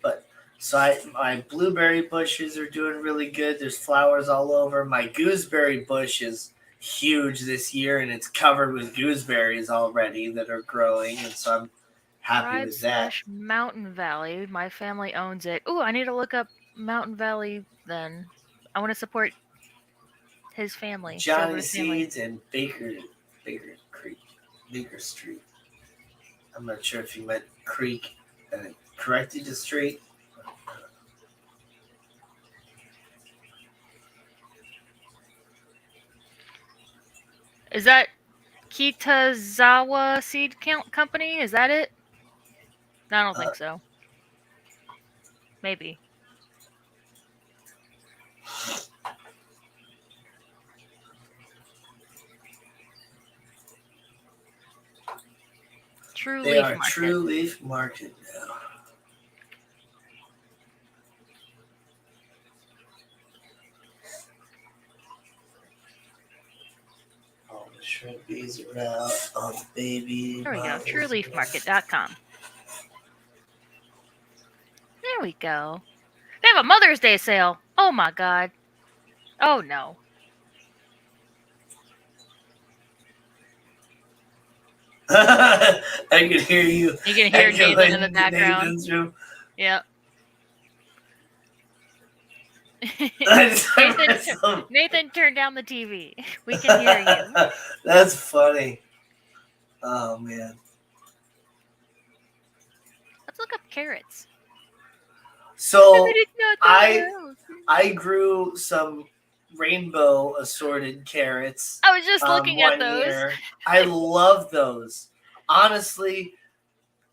But so my blueberry bushes are doing really good. There's flowers all over. My gooseberry bush is huge this year, and it's covered with gooseberries already that are growing, and so I'm happy Tribe with that. slash Mountain Valley. My family owns it. Ooh, I need to look up Mountain Valley then. I want to support his family, Johnny Silver's family. Seeds and Baker Creek, Baker Street. I'm not sure if you meant Creek and corrected the street. Is that Kitazawa Seed Company? Is that it? I don't Uh, think so. Maybe. True they Leaf are Market. True Leaf Market now. All the shrimp bees are out. All the baby There we go. mollies are out. TrueLeafMarket.com. There we go. They have a Mother's Day sale. Oh my god. Oh no. I can hear you You can hear Nathan in the echoing to background. Nathan's room. Yep. Nathan, Nathan turned down the TV. We can hear you. That's funny. Oh man. Let's look up carrots. So I grew some rainbow assorted carrots. I was just looking at 1 those. year. I love those. Honestly,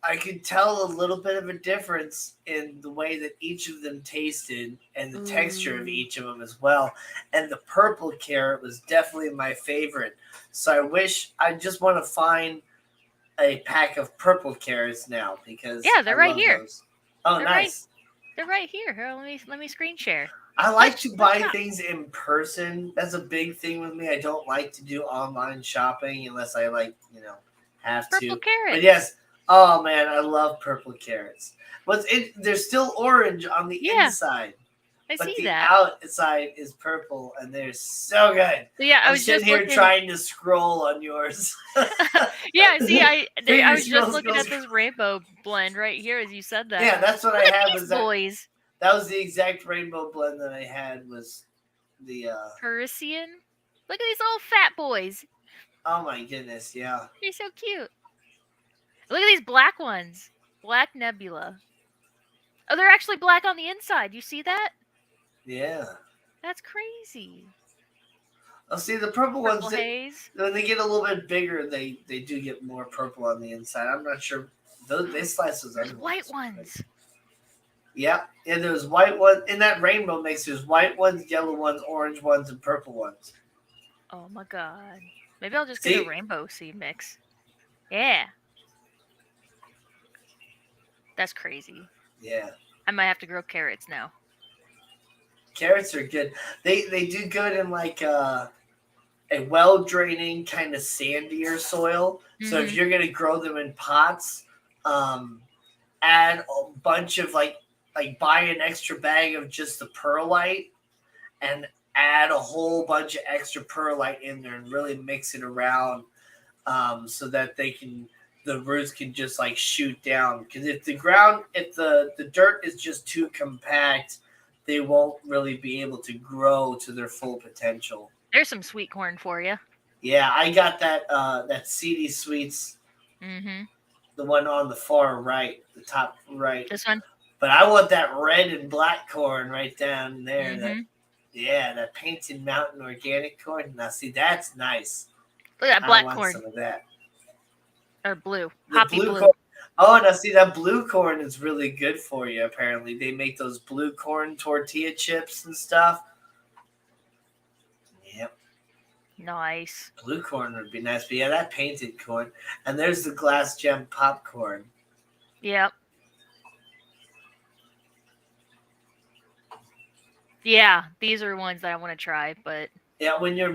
I could tell a little bit of a difference in the way that each of them tasted and the texture of each of them as well. And the purple carrot was definitely my favorite. So I just want to find a pack of purple carrots now because they're I right love here. those. Oh, nice. They're right here. Here, let me screen share. I like to buy things in person. That's a big thing with me. I don't like to do online shopping unless I have to. Purple carrots. But yes, oh man, I love purple carrots. They're still orange on the inside. I but see the that. outside is purple, and they're so good. Yeah, I was sitting here trying to scroll on yours. Yeah, see, I was just looking at this rainbow blend right here as you said that. Yeah, that's what I had. Was boys? That was the exact rainbow blend that I had. Was the Parisian? Look at these old fat boys. Oh my goodness, yeah. They're so cute. Look at these black ones. Black Nebula. Oh, they're actually black on the inside. You see that? Yeah. That's crazy. Oh, see, the purple ones, haze. When they get a little bit bigger, they do get more purple on the inside. I'm not sure. They slice those other white ones. Yeah, there's white ones. In that rainbow mix, there's white ones, yellow ones, orange ones, and purple ones. Oh my god. Maybe I'll just get a rainbow seed mix. Yeah. That's crazy. Yeah. I might have to grow carrots now. Carrots are good. They do good in like a well draining kind of sandier soil. Mm-hmm. So if you're gonna grow them in pots, add a bunch of like buy an extra bag of just the perlite and add a whole bunch of extra perlite in there and really mix it around so that the roots can just like shoot down. Because if the dirt is just too compact, they won't really be able to grow to their full potential. There's some sweet corn for you. Yeah, I got that CD Sweets. Mm-hmm. The one on the far right, the top right. This one? But I want that red and black corn right down there. Mm-hmm. That Painted Mountain organic corn. Now, see, that's nice. Look at that black I want corn. some of that. Or blue. Hoppy blue. Corn. Oh, now see, that blue corn is really good for you, apparently. They make those blue corn tortilla chips and stuff. Yep. Nice. Blue corn would be nice. But yeah, that painted corn. And there's the glass gem popcorn. Yep. Yeah, these are ones that I want to try, but yeah, when you're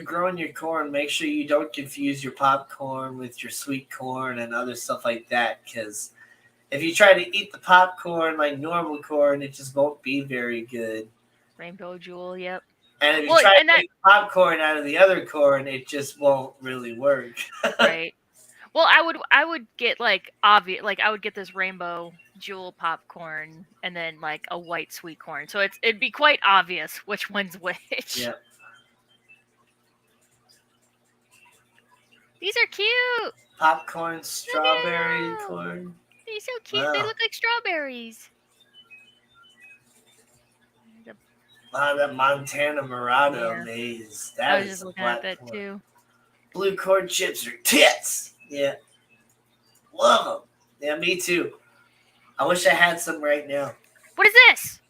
growing your corn, make sure you don't confuse your popcorn with your sweet corn and other stuff like that. Because if you try to eat the popcorn like normal corn, it just won't be very good. Rainbow Jewel, yep. And if you Well, try to and that make popcorn out of the other corn, it just won't really work. right. Well, I would get like obvious like I would get this rainbow jewel popcorn and then like a white sweet corn. So it'd be quite obvious which one's which. Yeah. These are cute. Popcorn, Look at strawberry them. corn. They're so cute. They Wow. look like strawberries. There's Wow, that Montana Murado yeah. maze. I That was is just a looking at black that corn. too. Blue corn chips are tits. Yeah. Love them. Yeah, me too. I wish I had some right now. What is this?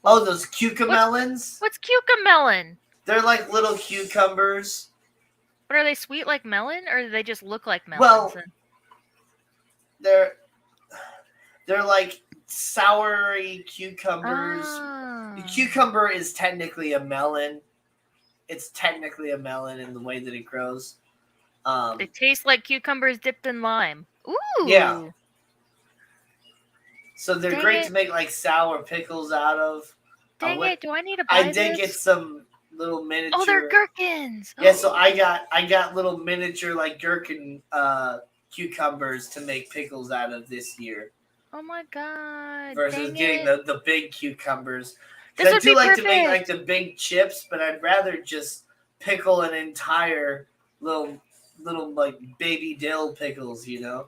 Oh, those cucamelons? What's cucamelon? They're like little cucumbers. But are they sweet like melon, or do they just look like melons? Well, they're like soury cucumbers. The Oh. cucumber is technically a melon. It's technically a melon in the way that it grows. They taste like cucumbers dipped in lime. Ooh. Yeah. So they're Dang great it. to make like sour pickles out of. Dang it! Do I need to buy I this? did get some little miniature. Oh, they're gherkins. Yeah, so I got little miniature like gherkin cucumbers to make pickles out of this year. Oh my god. Versus Dang getting it. the big cucumbers. This I would do be like to make perfect. like the big chips, but I'd rather just pickle an entire little like baby dill pickles, you know.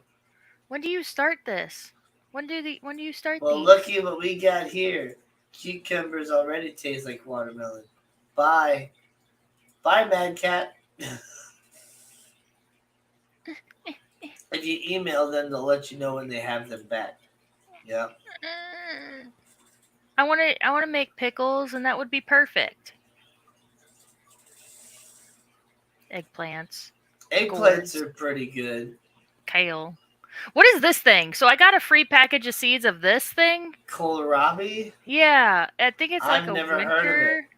When do you start this? When do you start Well, these? looky what we got here. Cucumbers already taste like watermelon. Bye, Mad Cat. If you email them, they'll let you know when they have them back. Yeah. I want to make pickles, and that would be perfect. Eggplants, Eggplants gourds, are pretty good. kale. What is this thing? So I got a free package of seeds of this thing. Kohlrabi? Yeah, I think it's like I've a never winter. heard of it.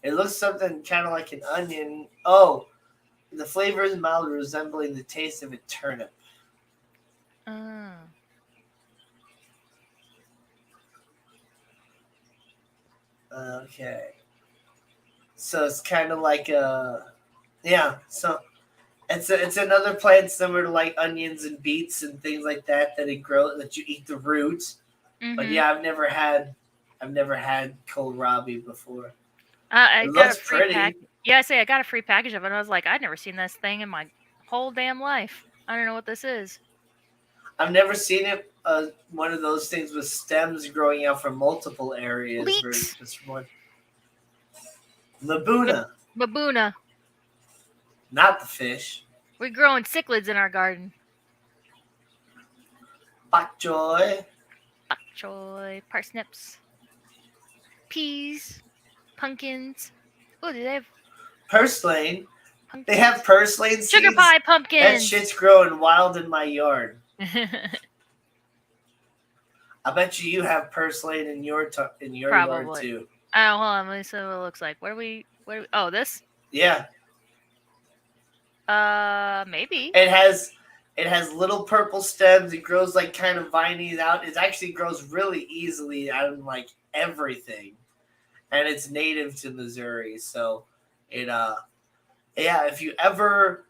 It looks something kind of like an onion. Oh, the flavor is mild, resembling the taste of a turnip. Oh. Okay. So it's kind of like a, yeah. So it's another plant similar to like onions and beets and things like that it grows that you eat the roots. Mm-hmm. But yeah, I've never had kohlrabi before. I It got looks a free pretty. pack. Yeah, I got a free package of it. And I was like, I'd never seen this thing in my whole damn life. I don't know what this is. I've never seen it. One of those things with stems growing out from multiple areas Leeks. versus just one. Labuna, Babuna. not the fish. We're growing cichlids in our garden. Bok choy. Bok choy, parsnips, peas, pumpkins. Oh, do they have Purslane. pumpkins? They have purslane seeds. Sugar pie pumpkins. That shit's growing wild in my yard. I bet you have purslane in your yard too. Oh, hold on. Let me see what it looks like. What are we? Oh, this? Yeah. Maybe. It has little purple stems. It grows like kind of viney out. It actually grows really easily out of like everything, and it's native to Missouri. So it yeah. If you ever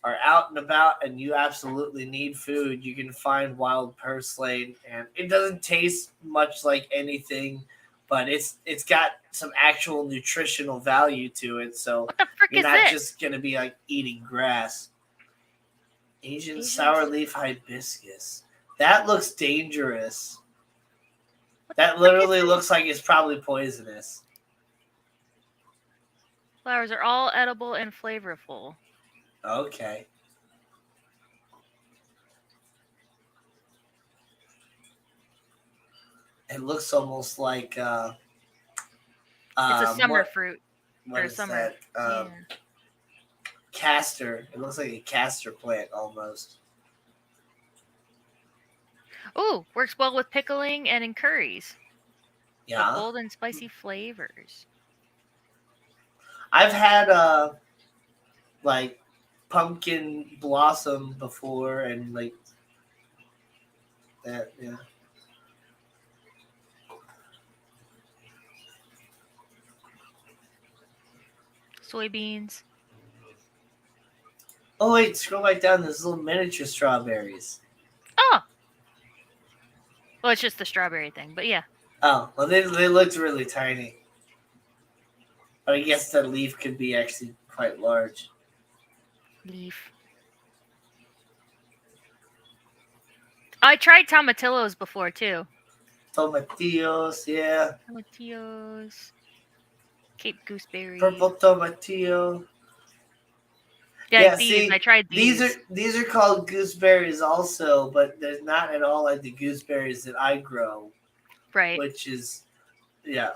are out and about and you absolutely need food, you can find wild purslane, and it doesn't taste much like anything, but it's got some actual nutritional value to it. So what the frick you're is not this? just gonna be like eating grass. Asian sour leaf hibiscus. That looks dangerous. That literally looks like it's probably poisonous. Flowers are all edible and flavorful. Okay. It looks almost like it's a summer fruit. What is that? Castor. It looks like a castor plant almost. Ooh, works well with pickling and in curries. Yeah. Bold and spicy flavors. I've had like pumpkin blossom before, and like that. Yeah. soybeans. Oh wait, scroll back down. There's little miniature strawberries. Oh, well, it's just the strawberry thing, but yeah, Oh, well they looked really tiny. But I guess the leaf could be actually quite large. leaf. I tried tomatillos before too. Tomatillos, yeah. Tomatillos, Cape Purple gooseberry. tomatillo. Yeah, Yeah, these. I see, tried these are these. these are called gooseberries also, but they're not at all like the gooseberries that I grow, Right. which is yeah.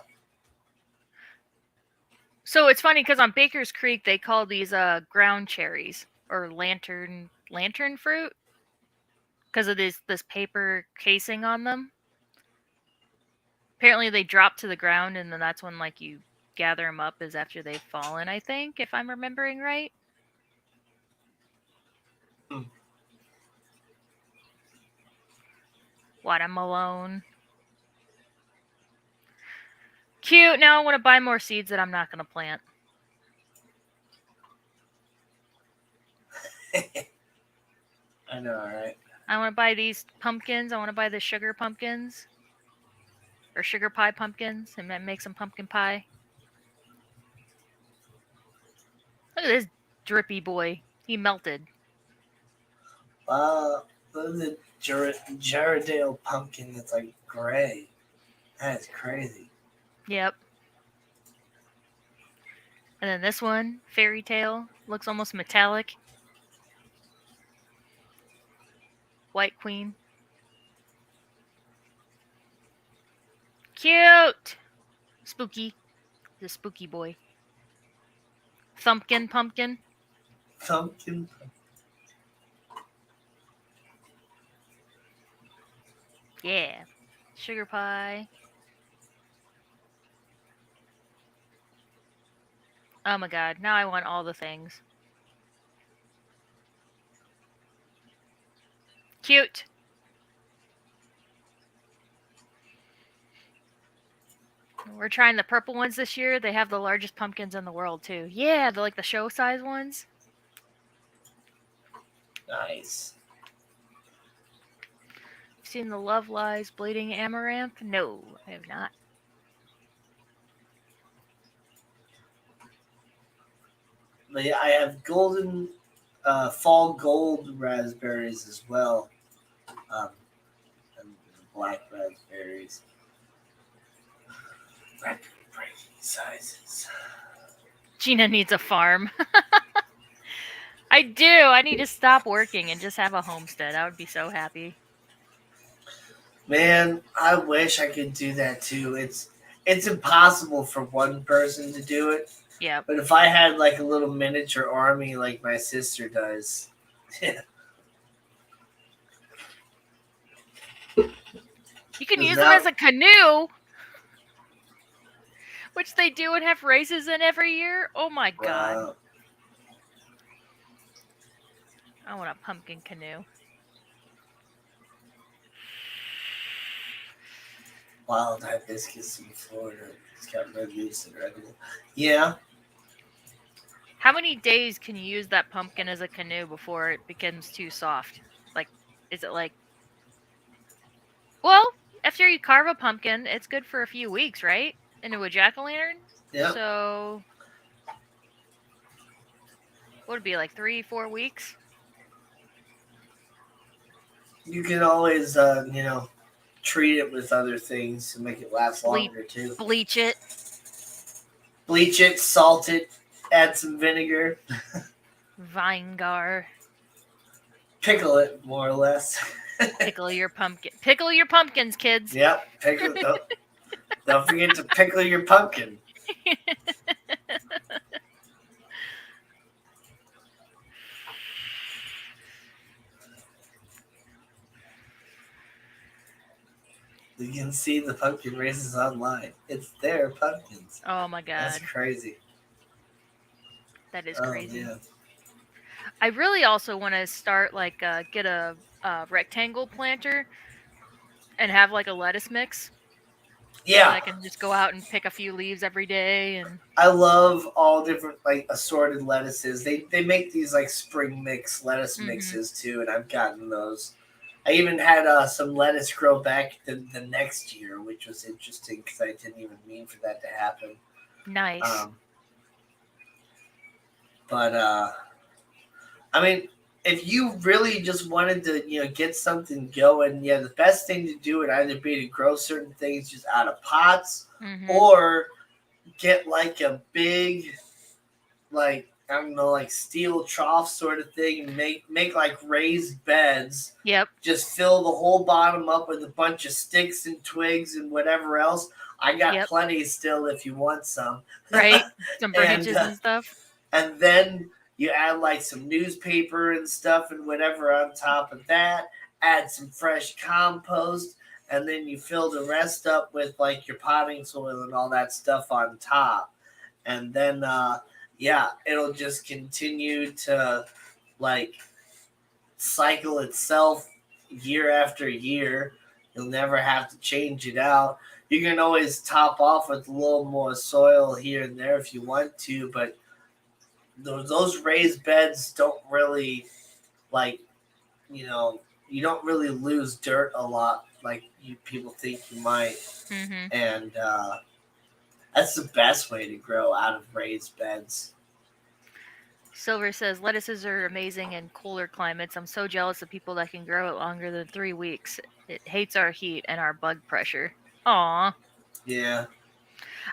So it's funny because on Baker's Creek they call these ground cherries or lantern fruit because of this paper casing on them. Apparently they drop to the ground and then that's when like you gather them up is after they've fallen. I think if I'm remembering right. Hmm. Watermelon. Cute. Now I want to buy more seeds that I'm not going to plant. I know, all right. I want to buy these pumpkins. I want to buy the sugar pumpkins or sugar pie pumpkins and then make some pumpkin pie. Look at this drippy boy. He melted. Wow, look at the Jaredale pumpkin that's like gray. That is crazy. Yep. And then this one, fairy tale, looks almost metallic. White queen. Cute. Spooky. The spooky boy. Thumpkin pumpkin. Pumpkin. Yeah. Sugar pie. Oh my god, now I want all the things. Cute. We're trying the purple ones this year. They have the largest pumpkins in the world too. Yeah, they're like the show size ones. Nice. Seen the Love Lies Bleeding Amaranth? No, I have not. But yeah, I have golden, fall gold raspberries as well, and black raspberries. Record breaking sizes. Gina needs a farm. I do. I need to stop working and just have a homestead. I would be so happy. Man, I wish I could do that too. It's impossible for one person to do it. Yep. But if I had like a little miniature army like my sister does, You can because use them as now, a canoe, which they do and have races in every year. Oh my god. wow, I want a pumpkin canoe. wild hibiscus in Florida. It's got red leaves and red. Yeah, How many days can you use that pumpkin as a canoe before it becomes too soft? Like, is it like, well, after you carve a pumpkin, it's good for a few weeks, right? Into a jack o' lantern? yeah. So, what would it be, like 3, 4 weeks? You can always, treat it with other things to make it last Bleep, longer too. bleach it. Bleach it, salt it, add some vinegar, Vinegar. pickle it more or less. Pickle your pumpkin. Pickle your pumpkins, kids. Yep, pickle. Don't forget to pickle your pumpkin. You can see the pumpkin races online. It's their pumpkins. Oh my god. That's crazy. That is Oh crazy. yeah. I really also want to start like get a rectangle planter and have like a lettuce mix so Yeah, I can just go out and pick a few leaves every day. And I love all different like assorted lettuces. They make these like spring mix lettuce hmm mixes too, and I've gotten those. I even had some lettuce grow back the next year, which was interesting because I didn't even mean for that to happen. nice. Um, but I mean, if you really just wanted to, get something going, yeah, the best thing to do would either be to grow certain things just out of pots, hmm or get like a big, like I don't know, like steel trough sort of thing, and make like raised beds. Yep. Just fill the whole bottom up with a bunch of sticks and twigs and whatever else. I got Yep. plenty still if you want some. Right. Some and branches and stuff. and then you add like some newspaper and stuff and whatever on top of that. Add some fresh compost, and then you fill the rest up with like your potting soil and all that stuff on top. And then, yeah, it'll just continue to like cycle itself year after year. You'll never have to change it out. You can always top off with a little more soil here and there if you want to, but those raised beds don't really like you don't really lose dirt a lot like you people think you might, hmm and that's the best way to grow out of raised beds. Silver says lettuces are amazing in cooler climates. I'm so jealous of people that can grow it longer than 3 weeks. It hates our heat and our bug pressure. Aw. Yeah,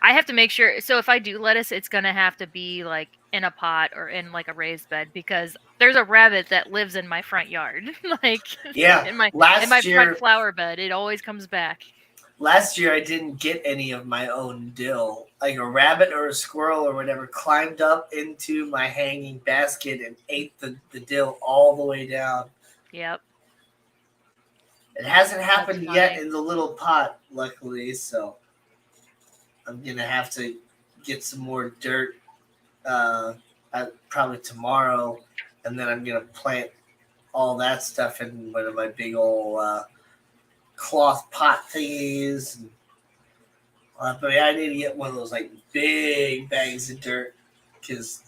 I have to make sure. So if I do lettuce, it's gonna have to be like in a pot or in like a raised bed because there's a rabbit that lives in my front yard, like yeah. in my front flower bed. It always comes back. Last year I didn't get any of my own dill. Like a rabbit or a squirrel or whatever climbed up into my hanging basket and ate the dill all the way down. Yep, It hasn't that's happened yet funny. in the little pot, luckily, so I'm gonna have to get some more dirt probably tomorrow, and then I'm gonna plant all that stuff in one of my big old cloth pot thingies. But yeah, I need to get one of those like big bags of dirt because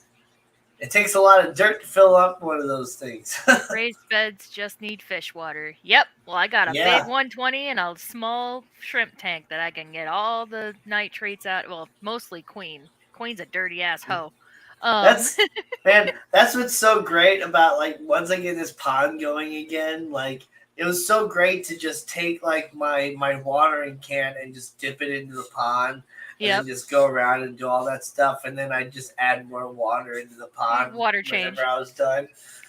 it takes a lot of dirt to fill up one of those things. Raised beds just need fish water. Yep. Well, I got a big Yeah, 120 and a small shrimp tank that I can get all the nitrates out. Well, mostly Queen. Queen's a dirty ass hoe. Um, that's man. That's what's so great about like once I get this pond going again. Like it was so great to just take like my watering can and just dip it into the pond, and then yep. just go around and do all that stuff, and then I just add more water into the pond Water whenever change. I was done.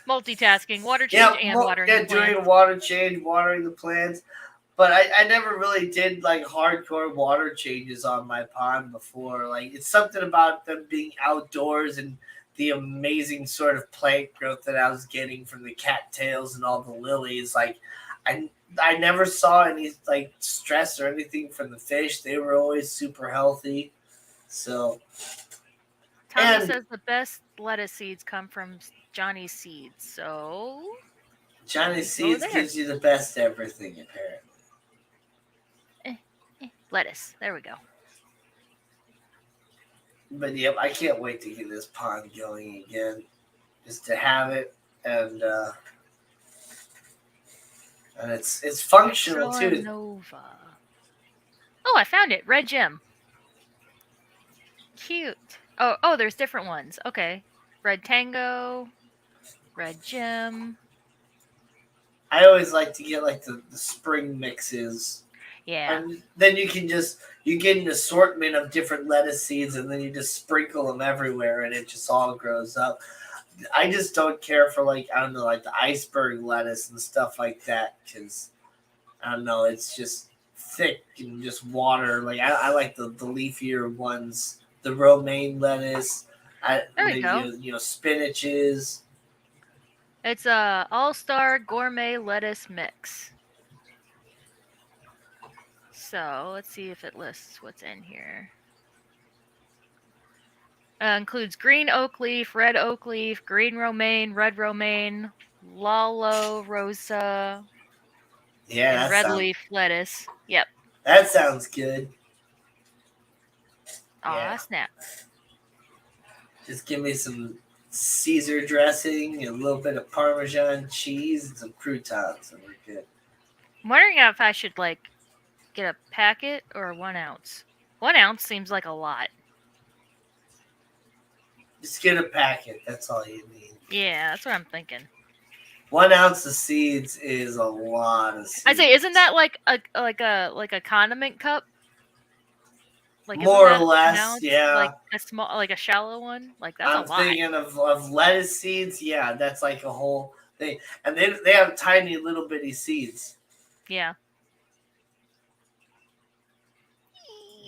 Multitasking. Water change Yeah, and watering the yeah, doing plants. a water change, watering the plants. But I never really did like hardcore water changes on my pond before. Like it's something about them being outdoors and the amazing sort of plant growth that I was getting from the cattails and all the lilies. Like I I never saw any like stress or anything from the fish. They were always super healthy. So Tommy and says the best lettuce seeds come from Johnny's seeds. So Johnny we go Seeds there. gives you the best everything apparently. Eh, lettuce. There we go. But yep, I can't wait to get this pond going again, just to have it, and and it's functional too. Solanova. Oh, I found it. Red gem. Cute. Oh, there's different ones. Okay. Red tango, red gem. I always like to get like the spring mixes, Yeah. and then you get an assortment of different lettuce seeds, and then you just sprinkle them everywhere, and it just all grows up. I just don't care for like I don't know like the iceberg lettuce and stuff like that because I don't know. It's just thick and just water. Like I like the leafier ones, the romaine lettuce. There we Maybe go. spinaches. It's a all-star gourmet lettuce mix. So let's see if it lists what's in here. Includes green oak leaf, red oak leaf, green romaine, red romaine, lalo rosa, Yeah, and red leaf lettuce. Yep. that sounds good. Aw, Yeah. snap. Just give me some Caesar dressing, a little bit of Parmesan cheese, and some croutons, and we're good. I'm wondering if I should, like, get a packet or 1 ounce. 1 ounce seems like a lot. Just get a packet. That's all you need. Yeah, that's what I'm thinking. 1 ounce of seeds is a lot of seeds. I say, isn't that like a condiment cup? Like, isn't More or that an less? ounce? Yeah. Like a small, like a shallow one? Like, that's a I'm lot. thinking of lettuce seeds. Yeah, that's like a whole thing. And they have tiny little bitty seeds. Yeah.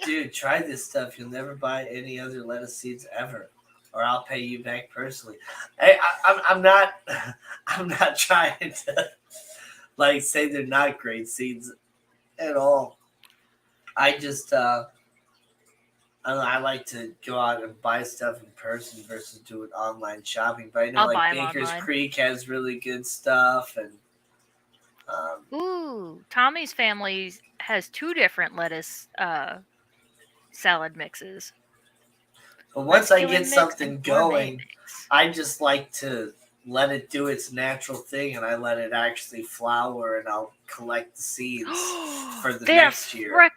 Dude, try this stuff. You'll never buy any other lettuce seeds ever, or I'll pay you back personally. Hey, I'm not I'm not trying to like say they're not great seeds at all. I just I don't know, I like to go out and buy stuff in person versus doing online shopping. But I know I'll like buy 'em Baker's online. Creek has really good stuff, and Ooh, Tommy's family has 2 different lettuce salad mixes. but once I get Masculine mix and something gourmet going, mix. I just like to let it do its natural thing, and I let it actually flower, and I'll collect the seeds for the They have next year.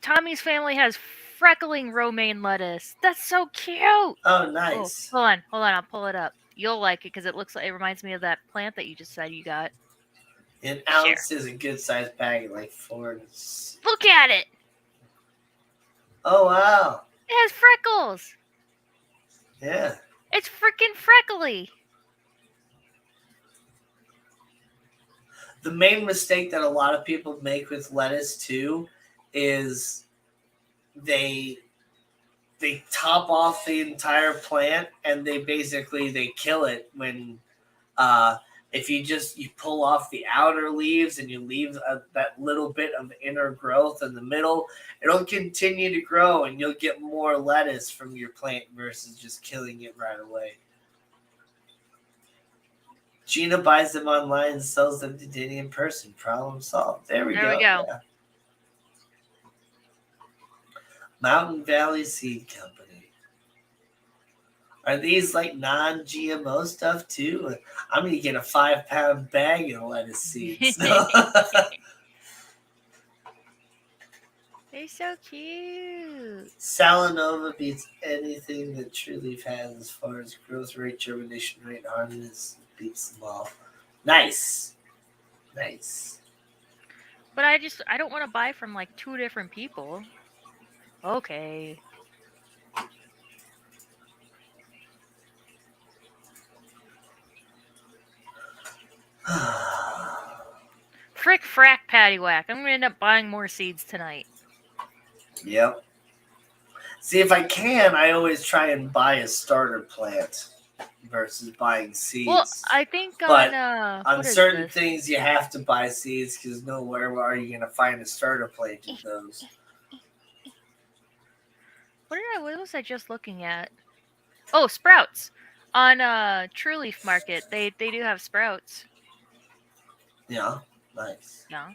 Tommy's family has freckling romaine lettuce. That's so cute. Oh, Oh, nice. hold on, I'll pull it up. You'll like it because it looks like it reminds me of that plant that you just said you got. An Share. ounce is a good sized packet, like 4. Look at it. Oh wow! It has freckles. Yeah. It's freaking freckly. The main mistake that a lot of people make with lettuce too is they top off the entire plant and they kill it when if you pull off the outer leaves and you leave that little bit of inner growth in the middle, it'll continue to grow and you'll get more lettuce from your plant versus just killing it right away. Gina buys them online and sells them to Denny in person. Problem solved. There we go. Yeah. Mountain Valley Seed Company. Are these like non-GMO stuff too? I'm gonna get a 5-pound bag of lettuce seeds. They're so cute. Salanova beats anything that True Leaf has as far as growth rate, germination rate, hardness. Beats them all. Nice. But I don't want to buy from like 2 different people. Okay. Frick frack paddywhack. I'm gonna end up buying more seeds tonight. Yep. See, if I can, I always try and buy a starter plant versus buying seeds. Well, I think on certain things you have to buy seeds because nowhere are you going to find a starter plant of those. What was I just looking at? Oh, sprouts. On True Leaf Market, they do have sprouts. Yeah, nice. Yeah.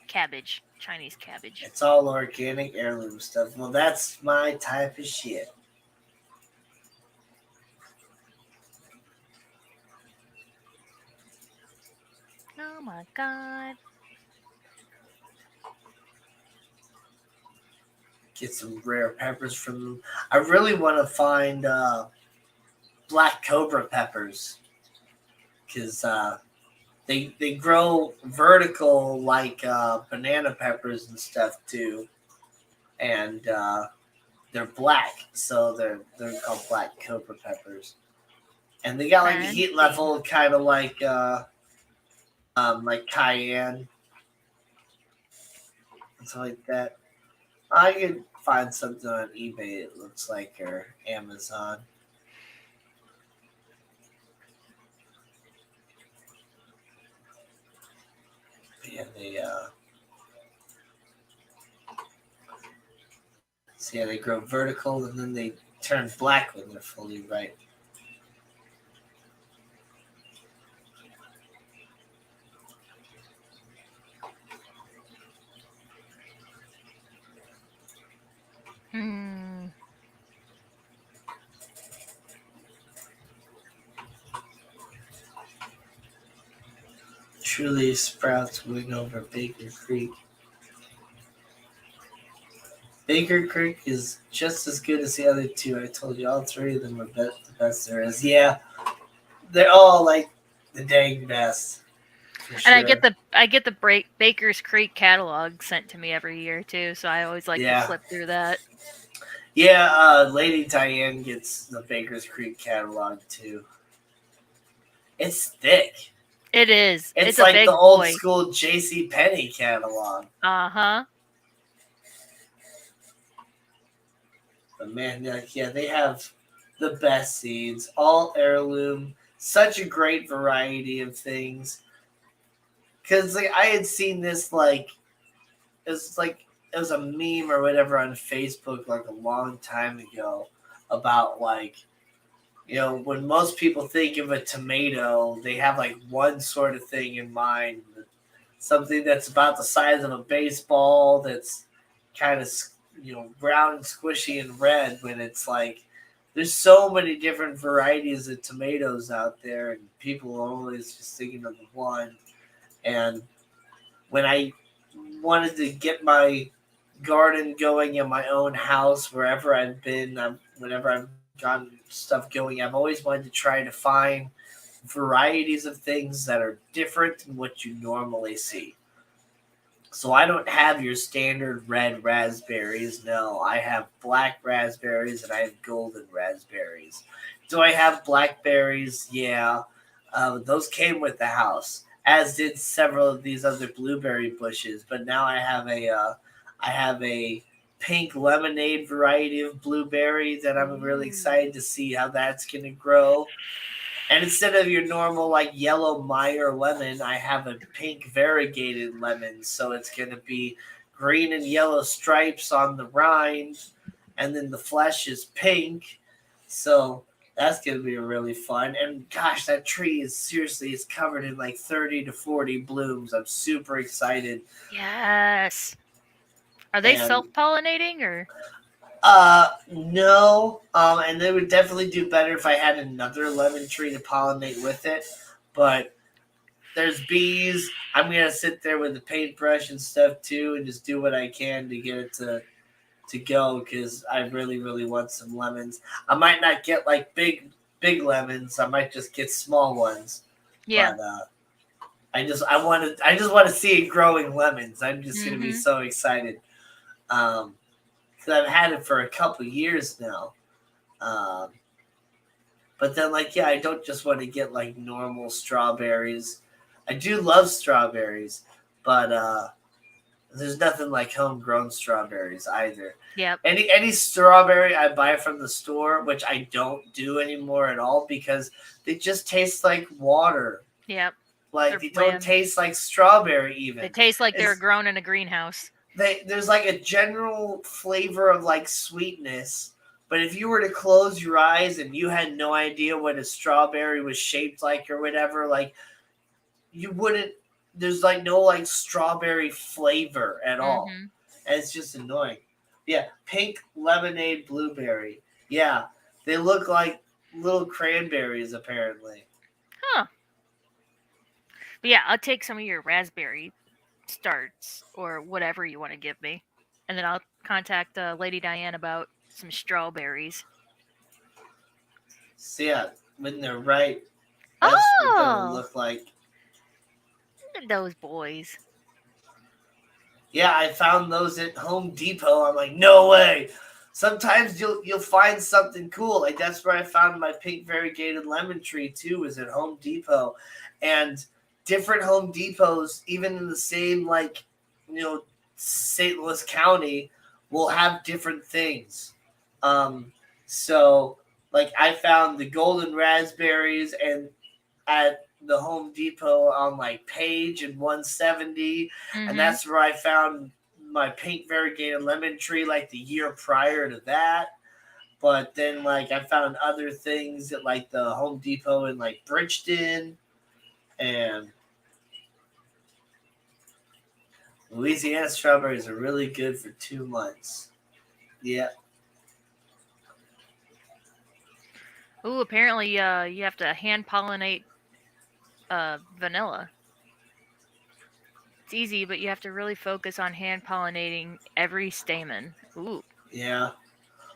Cabbage. Chinese cabbage. It's all organic heirloom stuff. Well, that's my type of shit. Oh my god. Get some rare peppers from them. I really want to find black cobra peppers because they grow vertical like banana peppers and stuff too, and they're black, so they're called black cobra peppers, and they got like a heat level kind of like cayenne, something like that. I could find something on eBay. It looks like or Amazon. Yeah, they grow vertical and then they turn black when they're fully ripe. Truly Sprouts win over Baker Creek. Baker Creek is just as good as the other two. I told you all three of them are the best there is. Yeah, they're all like the dang best for And sure. I get the Baker's Creek catalog sent to me every year too, so I always like to Yeah, flip through that. yeah. Lady Diane gets the Baker's Creek catalog too. It's thick. It is. It's It's a like the big old boy. school J.C. Penney catalog. Uh-huh. But man, yeah, they have the best seeds, all heirloom. Such a great variety of things. Because like I had seen this like it was a meme or whatever on Facebook like a long time ago about like when most people think of a tomato, they have like one sort of thing in mind, something that's about the size of a baseball, that's kind of brown and squishy and red. When it's like there's so many different varieties of tomatoes out there, and people are always just thinking of the one. And when I wanted to get my garden going in my own house, wherever I've been, whenever I've gotten stuff going, I've always wanted to try to find varieties of things that are different than what you normally see. So I don't have your standard red raspberries. No, I have black raspberries and I have golden raspberries. Do I have blackberries? Yeah, those came with the house, as did several of these other blueberry bushes. But now I have a pink lemonade variety of blueberry that I'm really Ooh. excited to see how that's going to grow. And instead of your normal like yellow Meyer lemon, I have a pink variegated lemon. So it's going to be green and yellow stripes on the rind, and then the flesh is pink. So that's going to be really fun. And gosh, that tree is seriously, it's covered in like 30 to 40 blooms. I'm super excited. Yes. Are they And self-pollinating or? no. And they would definitely do better if I had another lemon tree to pollinate with it. But there's bees. I'm gonna sit there with a paintbrush and stuff too, and just do what I can to get it to go because I really really want some lemons. I might not get like big lemons. I might just get small ones. Yeah. But I just want to see it growing lemons. I'm just gonna be Mhm. so excited. Because I've had it for a couple years now. Um, but then like yeah, I don't just want to get like normal strawberries. I do love strawberries, but there's nothing like homegrown strawberries either. Yep. Any strawberry I buy from the store, which I don't do anymore at all because they just taste like water. Yep. Like They're they don't bland. taste like strawberry They even. taste like they were It's grown in a greenhouse. there's like a general flavor of like sweetness. But if you were to close your eyes and you had no idea what a strawberry was shaped like or whatever, like you wouldn't. There's like no like strawberry flavor at all, Mhm. and it's just annoying. Yeah, pink lemonade blueberry. Yeah, they look like little cranberries apparently. Huh. But yeah, I'll take some of your raspberry starts or whatever you want to give me, and then I'll contact Lady Diane about some strawberries. So yeah, when they're ripe, that's what they're gonna Oh, look like. look at those boys. Yeah, I found those at Home Depot. I'm like, no way. Sometimes you'll find something cool. Like that's where I found my pink variegated lemon tree too, was at Home Depot. And different Home Depots, even in the same like, St. Louis County, will have different things. Um so like I found the golden raspberries and at the Home Depot on like Page and 170, and Mhm. that's where I found my pink variegated lemon tree like the year prior to that. But then like I found other things at like the Home Depot in like Bridgeton, and Louisiana strawberries are really good for 2 months. Yeah. Ooh, apparently you have to hand pollinate vanilla. it's easy, but you have to really focus on hand pollinating every stamen. Ooh, Yeah.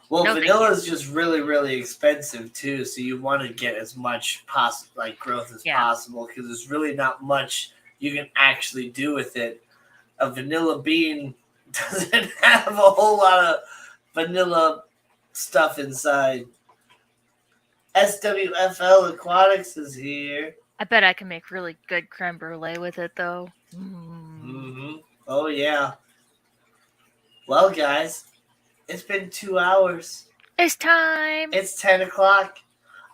Well, no, thank vanilla you. is just really, really expensive too. So you want to get as much growth as Yeah, possible because there's really not much you can actually do with it. A vanilla bean doesn't have a whole lot of vanilla stuff inside. SWFL Aquatics is here. I bet I can make really good creme brulee with it though. Oh yeah. Well, guys, it's been 2 hours. It's time. It's 10 o'clock.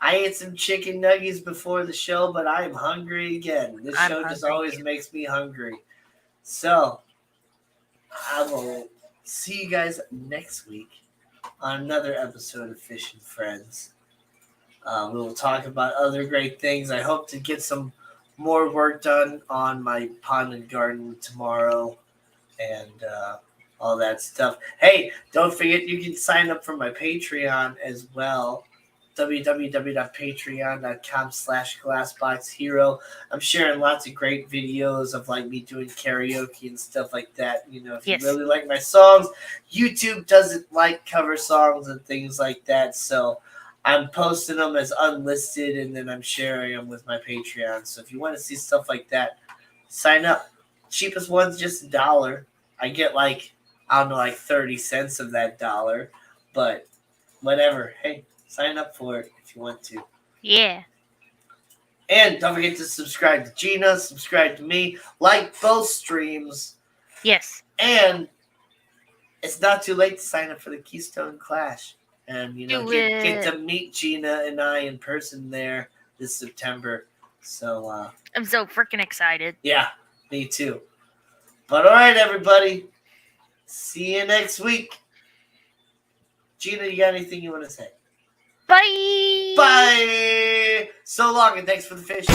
I ate some chicken nuggets before the show, but I am hungry again. This I'm show just hungry always too. makes me hungry. So I will see you guys next week on another episode of Fish and Friends. We will talk about other great things. I hope to get some more work done on my pond and garden tomorrow and all that stuff. Hey, don't forget you can sign up for my Patreon as well. www.patreon.com/glassboxhero. I'm sharing lots of great videos of like me doing karaoke and stuff like that. You know, if you Yes. really like my songs, YouTube doesn't like cover songs and things like that. So I'm posting them as unlisted and then I'm sharing them with my Patreon. So if you want to see stuff like that, sign up. Cheapest one's just $1. I get like 30 cents of that dollar, but whatever. Hey, sign up for it if you want to. Yeah. And don't forget to subscribe to Gina, subscribe to me, like both streams. Yes. And it's not too late to sign up for the Keystone Clash. And, get to meet Gina and I in person there this September. So, I'm so freaking excited. Yeah, me too. But all right, everybody. See you next week. Gina, you got anything you want to say? Bye. Bye. So long, and thanks for the fish.